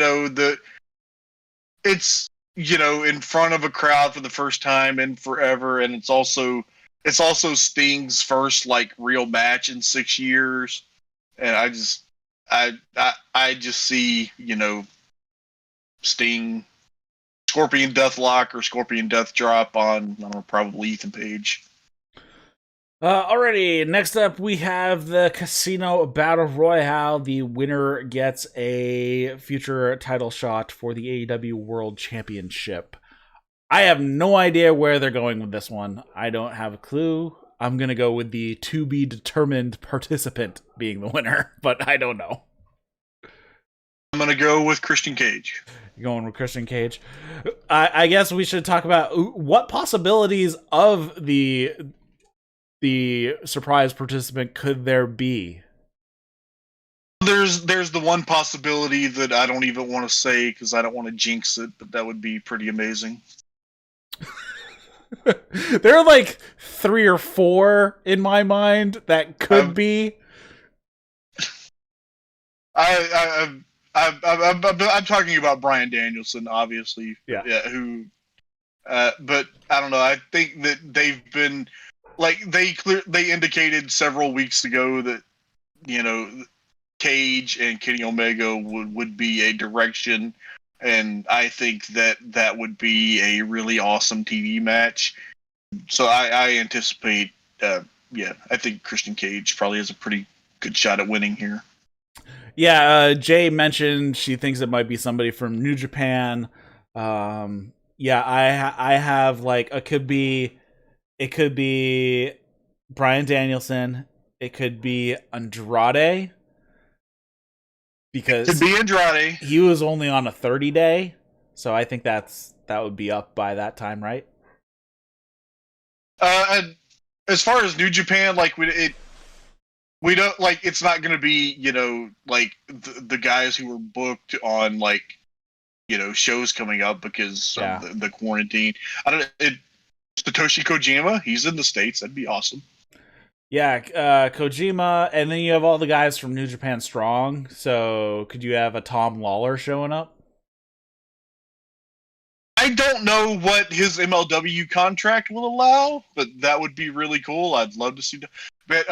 it's in front of a crowd for the first time in forever, and it's also Sting's first like real match in 6 years, and I just see Sting Scorpion Deathlock or Scorpion Death Drop on I don't know, probably Ethan Page. Alrighty, next up we have the Casino Battle Royale. The winner gets a future title shot for the AEW World Championship. I have no idea where they're going with this one. I don't have a clue. I'm going to go with the to-be-determined participant being the winner, but I don't know. I'm going to go with Christian Cage. You're going with Christian Cage. I guess we should talk about what possibilities of the surprise participant could there be? There's the one possibility that I don't even want to say because I don't want to jinx it, but that would be pretty amazing. There are like 3 or 4 in my mind that could be. I'm talking about Bryan Danielson, obviously. Yeah. Who? But I don't know. I think that they've been. Like they indicated several weeks ago that Cage and Kenny Omega would be a direction, and I think that would be a really awesome TV match. So I anticipate, I think Christian Cage probably has a pretty good shot at winning here. Yeah, Jay mentioned she thinks it might be somebody from New Japan. Yeah, I have like it could be Bryan Danielson. It could be Andrade. Because it could be Andrade. He was only on a 30-day, so I think that would be up by that time, right? And as far as New Japan, like we don't like it's not going to be like the guys who were booked on like shows coming up because of the quarantine. I don't. Satoshi Kojima, he's in the States. That'd be awesome. Yeah, Kojima, and then you have all the guys from New Japan Strong. So could you have a Tom Lawler showing up? I don't know what his MLW contract will allow, but that would be really cool. I'd love to see that. But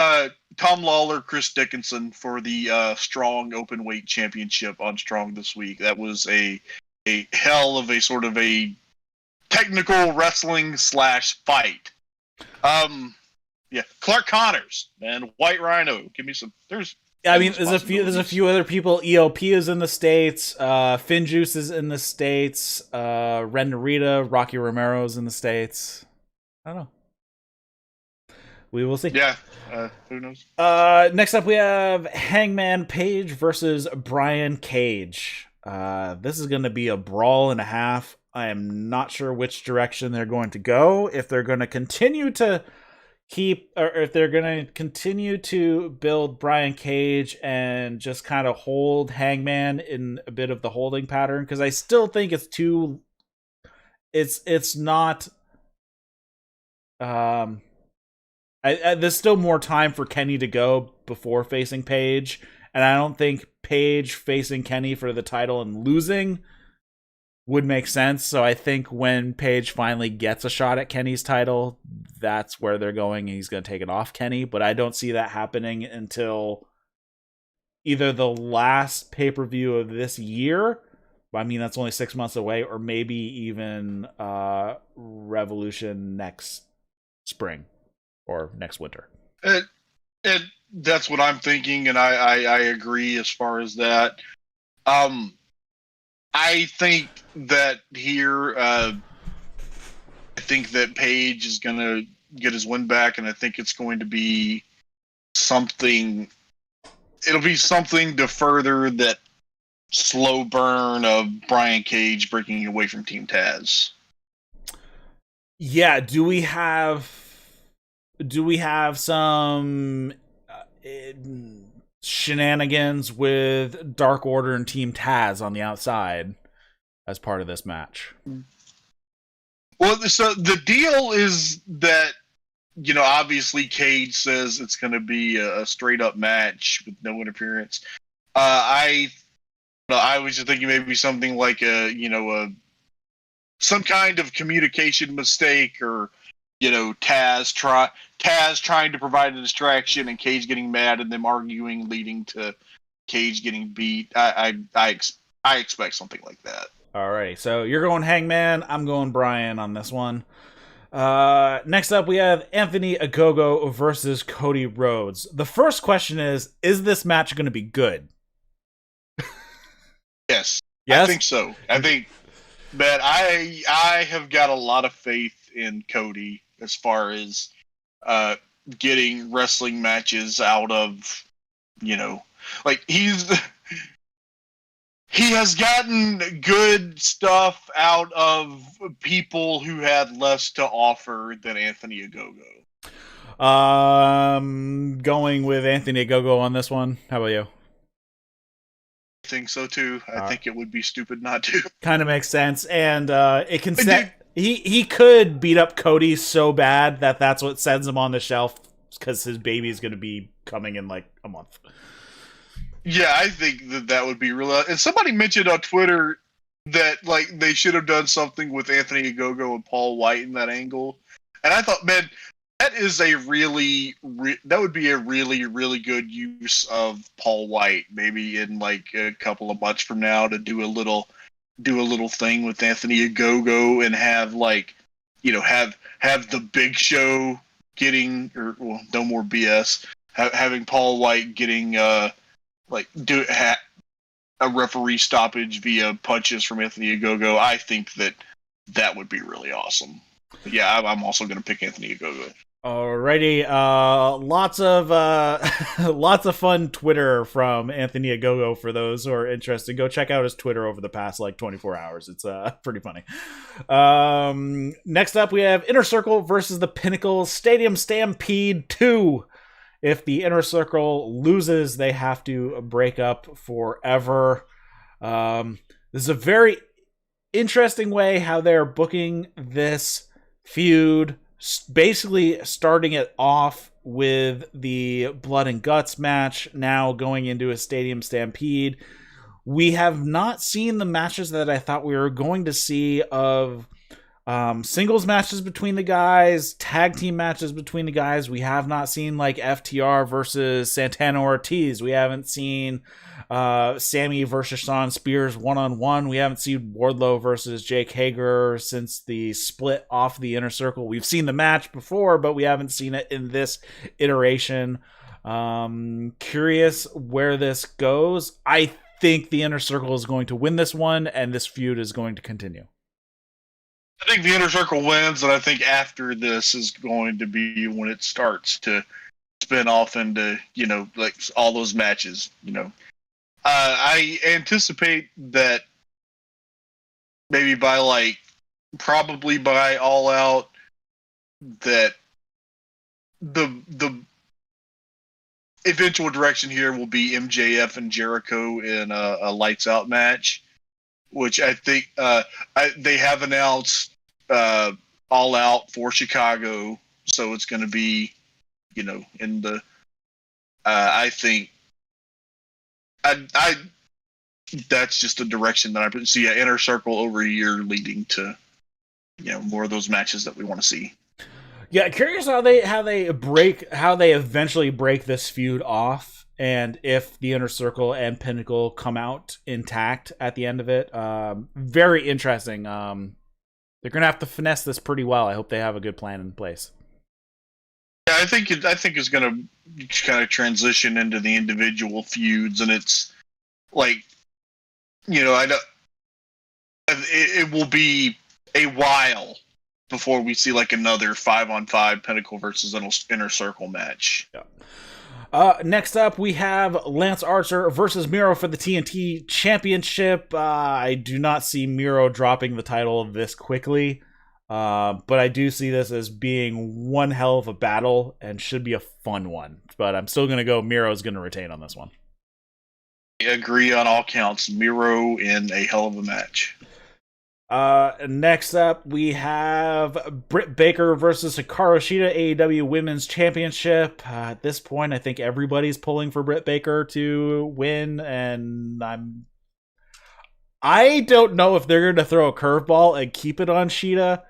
Tom Lawler, Chris Dickinson for the Strong Openweight Championship on Strong this week. That was a a hell of a sort of a technical wrestling / fight. Yeah, Clark Connors, man, White Rhino. Give me some. There's a few other people. ELP is in the States. Finjuice is in the States. Ren Narita, Rocky Romero's in the States. I don't know. We will see. Yeah, who knows? Next up, we have Hangman Page versus Brian Cage. This is going to be a brawl and a half. I am not sure which direction they're going to go. If they're going to continue to if they're going to continue to build Brian Cage and just kind of hold Hangman in a bit of the holding pattern, because I still think it's not. There's still more time for Kenny to go before facing Page, and I don't think Page facing Kenny for the title and losing would make sense. So I think when Page finally gets a shot at Kenny's title, that's where they're going, and he's going to take it off Kenny. But I don't see that happening until either the last pay-per-view of this year. I mean, that's only 6 months away, or maybe even Revolution next spring or next winter. And that's what I'm thinking, and I agree as far as that. I think that here, I think that Page is going to get his win back, and I think it's going to be something. It'll be something to further that slow burn of Brian Cage breaking away from Team Taz. Yeah, do we have some shenanigans with Dark Order and Team Taz on the outside as part of this match? Well, so the deal is that, obviously Cage says it's going to be a straight up match with no interference. I was just thinking maybe something like some kind of communication mistake, or Taz trying to provide a distraction and Cage getting mad and them arguing, leading to Cage getting beat. I expect something like that. Alrighty, so you're going Hangman, I'm going Brian on this one. Next up, we have Anthony Ogogo versus Cody Rhodes. The first question is this match going to be good? Yes, yes, I think so. I think that I have got a lot of faith in Cody as far as getting wrestling matches out of, he has gotten good stuff out of people who had less to offer than Anthony Ogogo. Going with Anthony Ogogo on this one. How about you? I think so too. I think it would be stupid not to. Kind of makes sense, and it can set. He could beat up Cody so bad that that's what sends him on the shelf, because his baby is going to be coming in like a month. Yeah, I think that would be real. And somebody mentioned on Twitter that they should have done something with Anthony Ogogo and Paul White in that angle. And I thought, man, that is that would be a really, really good use of Paul White. Maybe in a couple of months from now, to do a little thing with Anthony Ogogo and have have the Big Show getting, no more BS, having Paul White getting a referee stoppage via punches from Anthony Ogogo. I think that would be really awesome. But yeah, I'm also going to pick Anthony Ogogo. Alrighty, lots of fun Twitter from Anthony Ogogo for those who are interested. Go check out his Twitter over the past 24 hours. It's pretty funny. Next up, we have Inner Circle versus the Pinnacle Stadium Stampede 2. If the Inner Circle loses, they have to break up forever. This is a very interesting way how they're booking this feud. Basically starting it off with the Blood and Guts match, now going into a Stadium Stampede. We have not seen the matches that I thought we were going to see of Singles matches between the guys, tag team matches between the guys. We have not seen like FTR versus Santana Ortiz. We haven't seen Sammy versus Shawn Spears one-on-one. We haven't seen Wardlow versus Jake Hager since the split off the Inner Circle. We've seen the match before, but we haven't seen it in this iteration. Curious where this goes. I think the Inner Circle is going to win this one, and this feud is going to continue. I think the Inner Circle wins, and I think after this is going to be when it starts to spin off into, like all those matches, I anticipate that maybe probably by All Out, that the eventual direction here will be MJF and Jericho in a lights out match, which I think they have announced All Out for Chicago, so it's going to be, in the. I think I that's just a direction that I see. Inner Circle over a year leading to, more of those matches that we want to see. Yeah, curious how they eventually break this feud off, and if the Inner Circle and Pinnacle come out intact at the end of it. Very interesting. They're gonna have to finesse this pretty well. I hope they have a good plan in place. Yeah, I think it's gonna kind of transition into the individual feuds, and it's like, it will be a while before we see like another 5-on-5 Pinnacle versus Inner Circle match. Yeah. Next up, we have Lance Archer versus Miro for the TNT Championship. I do not see Miro dropping the title this quickly, but I do see this as being one hell of a battle and should be a fun one. But I'm still going to go Miro's going to retain on this one. I agree on all counts. Miro in a hell of a match. Next up, we have Britt Baker versus Hikaru Shida, AEW Women's Championship. At this point, I think everybody's pulling for Britt Baker to win, and I don't know if they're going to throw a curveball and keep it on Shida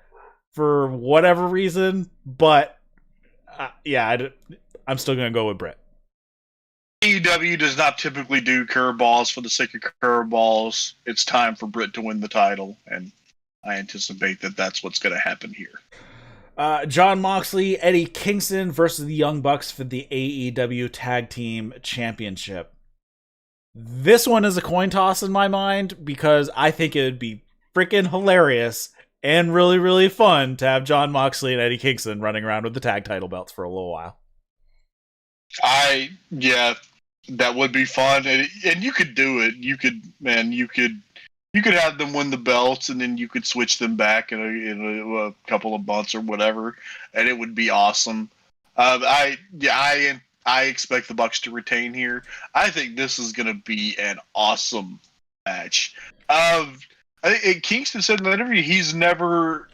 for whatever reason, but I'm still going to go with Britt. AEW does not typically do curveballs for the sake of curveballs. It's time for Britt to win the title, and I anticipate that that's what's going to happen here. Jon Moxley, Eddie Kingston versus the Young Bucks for the AEW Tag Team Championship. This one is a coin toss in my mind because I think it would be freaking hilarious and really, really fun to have Jon Moxley and Eddie Kingston running around with the tag title belts for a little while. That would be fun, and you could do it. You could have them win the belts, and then you could switch them back in a couple of months or whatever, and it would be awesome. I expect the Bucks to retain here. I think this is going to be an awesome match. I think Kingston said in the interview he's never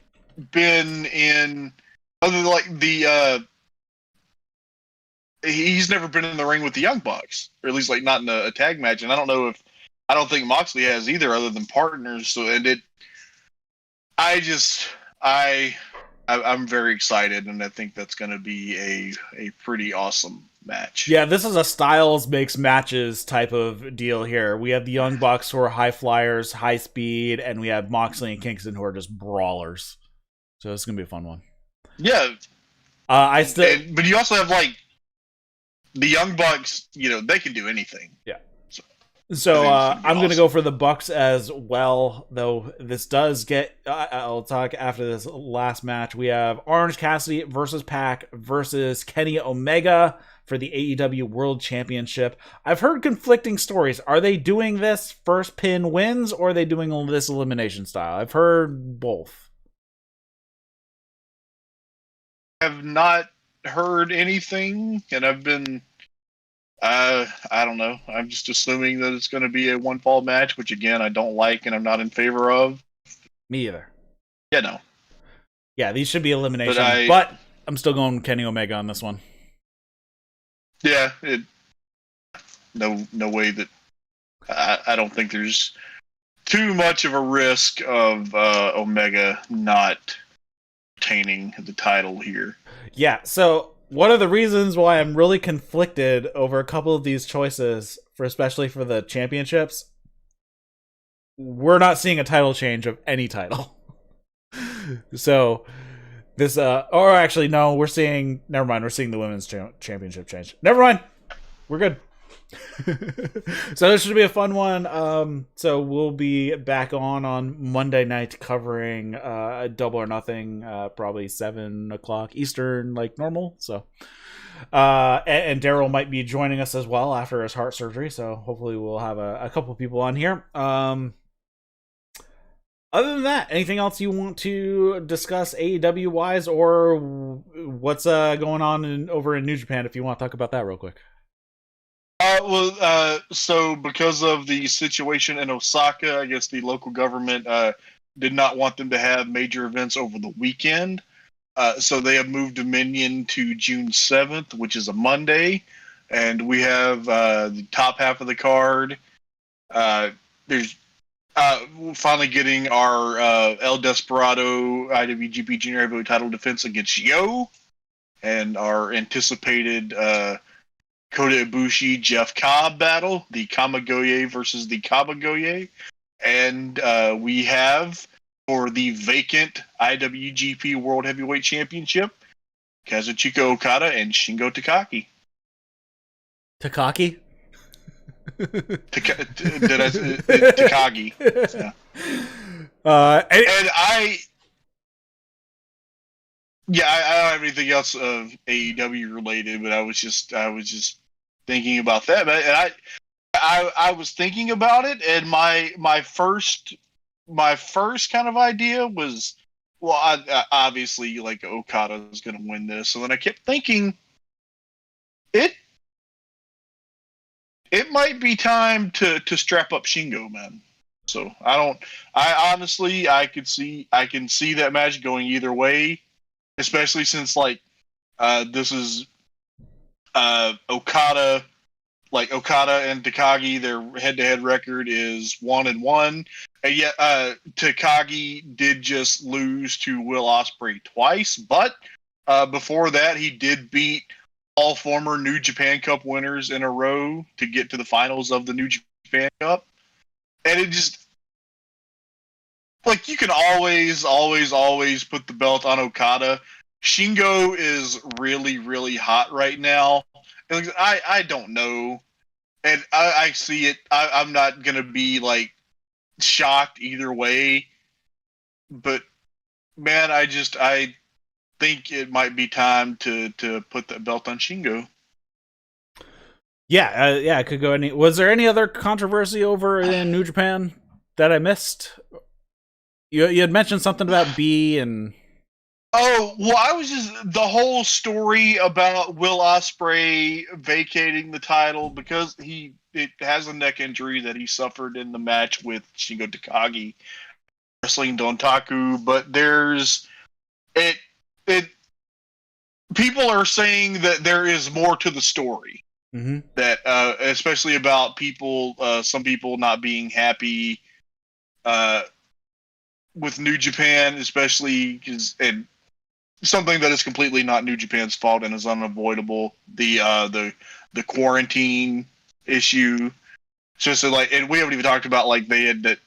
been in other than like the. He's never been in the ring with the Young Bucks, or at least like not in a tag match. And I don't think Moxley has either, other than partners. So, I'm very excited, and I think that's going to be a pretty awesome match. Yeah, this is a Styles makes matches type of deal here. We have the Young Bucks who are high flyers, high speed, and we have Moxley and Kingston who are just brawlers. So it's going to be a fun one. Yeah. But you also have like the Young Bucks, they can do anything. Yeah. So I'm going to go for the Bucks as well, though this does get... I'll talk after this last match. We have Orange Cassidy versus Pac versus Kenny Omega for the AEW World Championship. I've heard conflicting stories. Are they doing this first pin wins, or are they doing this elimination style? I've heard both. I have not heard anything, and I've been I don't know. I'm just assuming that it's going to be a one fall match, which again I don't like and I'm not in favor of. Me either. Yeah, no. Yeah, these should be elimination, but I'm still going Kenny Omega on this one. Yeah, no way that I don't think there's too much of a risk of Omega not retaining the title here. Yeah, so one of the reasons why I'm really conflicted over a couple of these choices, especially for the championships, we're not seeing a title change of any title. So this, or actually, no, we're seeing. Never mind, we're seeing the women's championship change. Never mind, we're good. So this should be a fun one. So we'll be back on Monday night covering Double or Nothing, probably 7:00 Eastern, like normal. So and Daryl might be joining us as well after his heart surgery, so hopefully we'll have a couple people on here. Other than that, anything else you want to discuss AEW wise, or what's going on over in New Japan, if you want to talk about that real quick? So because of the situation in Osaka, I guess the local government did not want them to have major events over the weekend. So they have moved Dominion to June 7th, which is a Monday. And we have the top half of the card. There's finally getting our El Desperado IWGP Junior Heavyweight title defense against Yo. And our anticipated Kota Ibushi Jeff Cobb battle, the Kamigoye versus the Kamigoye. And we have, for the vacant IWGP World Heavyweight Championship, Kazuchika Okada and Shingo Takagi. Takagi? Takagi. Yeah. I don't have anything else of AEW related, but I was just thinking about that. And I was thinking about it, and my first kind of idea was, well, I obviously like Okada is going to win this. So then I kept thinking, it might be time to strap up Shingo, man. So I honestly can see that match going either way, especially since this is Okada. Like Okada and Takagi, their head-to-head record is 1-1, and yet Takagi did just lose to Will Ospreay twice. But before that, he did beat all former New Japan Cup winners in a row to get to the finals of the New Japan Cup. And it just, like, you can always put the belt on Okada. Shingo is really, really hot right now. And I don't know. And I see it. I'm not going to be, like, shocked either way. But, man, I think it might be time to put the belt on Shingo. Yeah, it could go any. Was there any other controversy over in New Japan that I missed? You had mentioned something about B and. Oh, well, I was just the whole story about Will Ospreay vacating the title because it has a neck injury that he suffered in the match with Shingo Takagi wrestling Dontaku, but there's it people are saying that there is more to the story. Mm-hmm. That especially about some people not being happy with New Japan, especially because something that is completely not New Japan's fault and is unavoidable. The quarantine issue. So and we haven't even talked about they had that.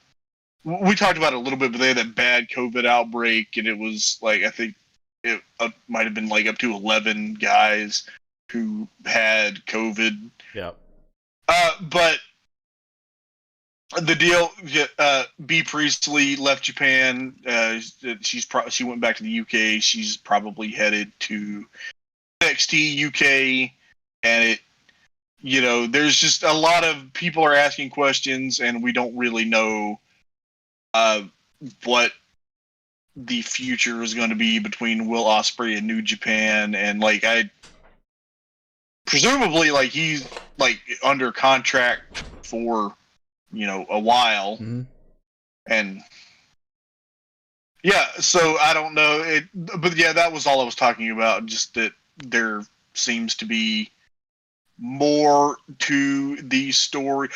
We talked about it a little bit, but they had that bad COVID outbreak, and it was I think it might have been up to 11 guys who had COVID. Yeah. But the deal, B. Priestley left Japan. She went back to the UK. She's probably headed to NXT UK, and there's just a lot of people are asking questions, and we don't really know what the future is going to be between Will Ospreay and New Japan, and presumably he's under contract for a while. Mm-hmm. And yeah, so I don't know but yeah, that was all I was talking about, just that there seems to be more to the story.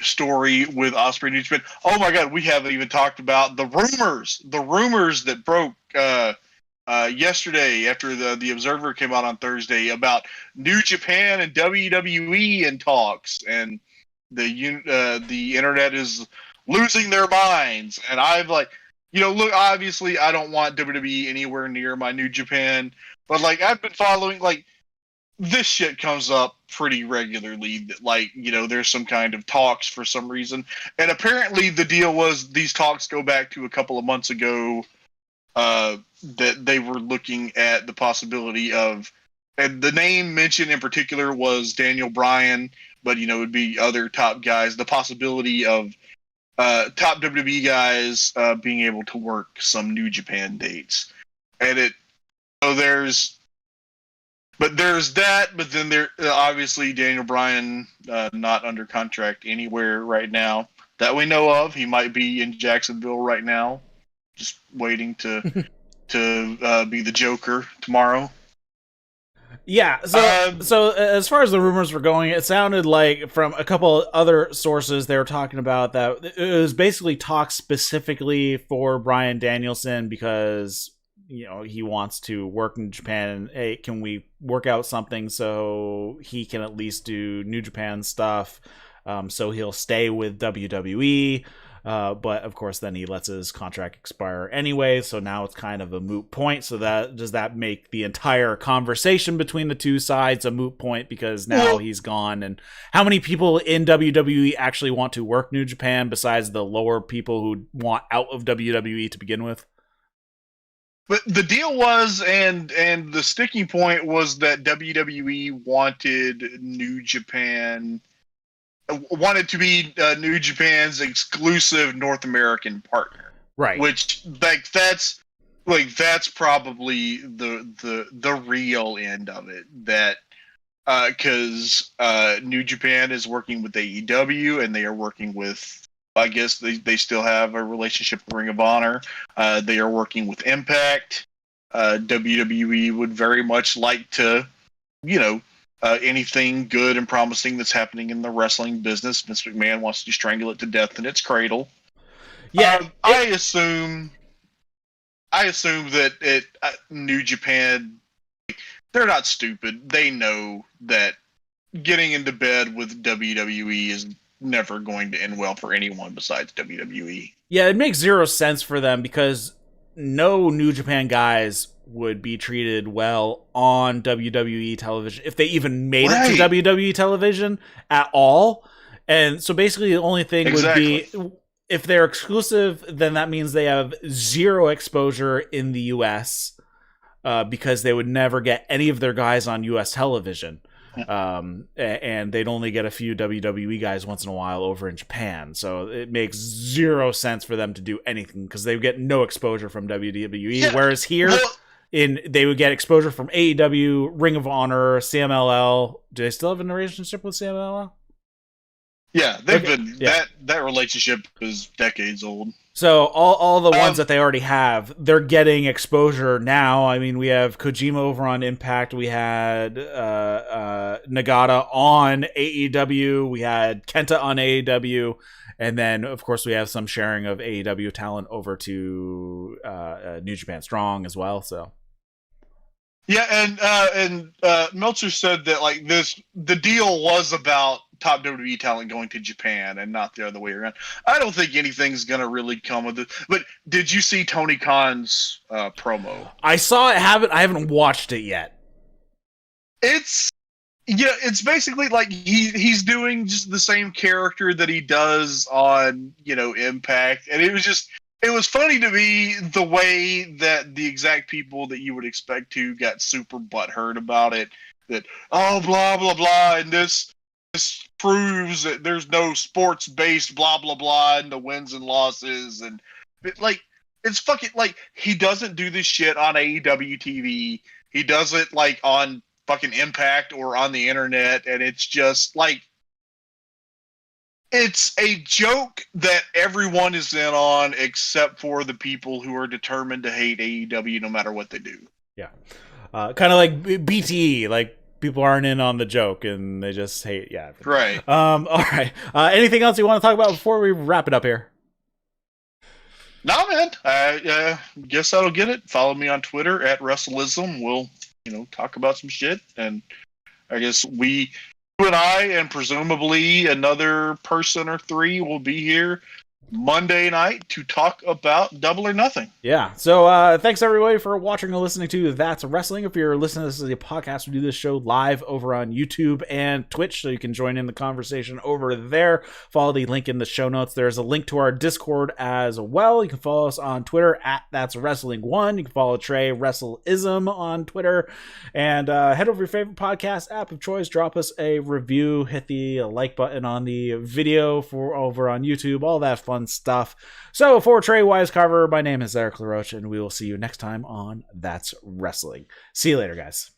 story with Ospreay New Japan. Oh my God, we haven't even talked about the rumors that broke yesterday after the Observer came out on Thursday about New Japan and WWE in talks, and the internet is losing their minds. And I've look, obviously I don't want WWE anywhere near my New Japan, but I've been following this shit comes up pretty regularly that there's some kind of talks for some reason. And apparently the deal was these talks go back to a couple of months ago, that they were looking at the possibility of, and the name mentioned in particular was Daniel Bryan, but it would be other top guys, the possibility of top WWE guys being able to work some New Japan dates. And there's that, but then there obviously Daniel Bryan not under contract anywhere right now that we know of. He might be in Jacksonville right now, just waiting to be the Joker tomorrow. Yeah, so as far as the rumors were going, it sounded like from a couple other sources they were talking about that it was basically talks specifically for Bryan Danielson because he wants to work in Japan, and hey, can we work out something so he can at least do New Japan stuff, so he'll stay with WWE, but of course then he lets his contract expire anyway, so now it's kind of a moot point. So does that make the entire conversation between the two sides a moot point because now he's gone? And how many people in WWE actually want to work New Japan besides the lower people who want out of WWE to begin with? But the deal was, and the sticking point was that WWE wanted to be New Japan's exclusive North American partner, right? Which that's probably the real end of it. That because New Japan is working with AEW and they are working with, I guess they still have a relationship with Ring of Honor. They are working with Impact. WWE would very much like to, anything good and promising that's happening in the wrestling business. Vince McMahon wants to strangle it to death in its cradle. Yeah, I assume that New Japan, they're not stupid. They know that getting into bed with WWE is never going to end well for anyone besides WWE. Yeah, it makes zero sense for them because no New Japan guys would be treated well on WWE television if they even made it to WWE television at all. And so basically the only thing would be if they're exclusive, then that means they have zero exposure in the US because they would never get any of their guys on US television. And they'd only get a few WWE guys once in a while over in Japan. So it makes zero sense for them to do anything because they get no exposure from WWE. Yeah. Whereas here, they would get exposure from AEW, Ring of Honor, CMLL. Do they still have a relationship with CMLL? Yeah, they've been that relationship is decades old. So all the ones that they already have, they're getting exposure now. I mean, we have Kojima over on Impact. We had Nagata on AEW. We had Kenta on AEW. And then, of course, we have some sharing of AEW talent over to New Japan Strong as well. So, yeah, and Meltzer said that the deal was about top WWE talent going to Japan and not the other way around. I don't think anything's gonna really come with it. But did you see Tony Khan's promo? I saw it. I haven't watched it yet. It's basically he's doing just the same character that he does on Impact, and it was funny to me the way that the exact people that you would expect to got super butthurt about it. That blah blah blah, and this proves that there's no sports-based blah blah blah in the wins and losses, and it's fucking he doesn't do this shit on AEW TV. He does it on fucking Impact or on the internet, and it's just it's a joke that everyone is in on except for the people who are determined to hate AEW no matter what they do. Yeah. Kind of like BTE, people aren't in on the joke and they just hate. Yeah. Right. All right. Anything else you want to talk about before we wrap it up here? No, man. I guess that'll get it. Follow me on Twitter at Wrestleism. We'll, talk about some shit. And I guess you and I, and presumably another person or three, will be here Monday night to talk about Double or Nothing. Yeah. So thanks everybody for watching and listening to That's Wrestling. If you're listening to this as a podcast, we do this show live over on YouTube and Twitch, so you can join in the conversation over there. Follow the link in the show notes. There's a link to our Discord as well. You can follow us on Twitter at That's Wrestling 1. You can follow Trae Wrestleism on Twitter, and head over your favorite podcast app of choice. Drop us a review. Hit the like button on the video for over on YouTube. All that fun stuff. So for Trae Wisecarver, my name is Eric LaRoche, and we will see you next time on That's Wrestling. See you later, guys.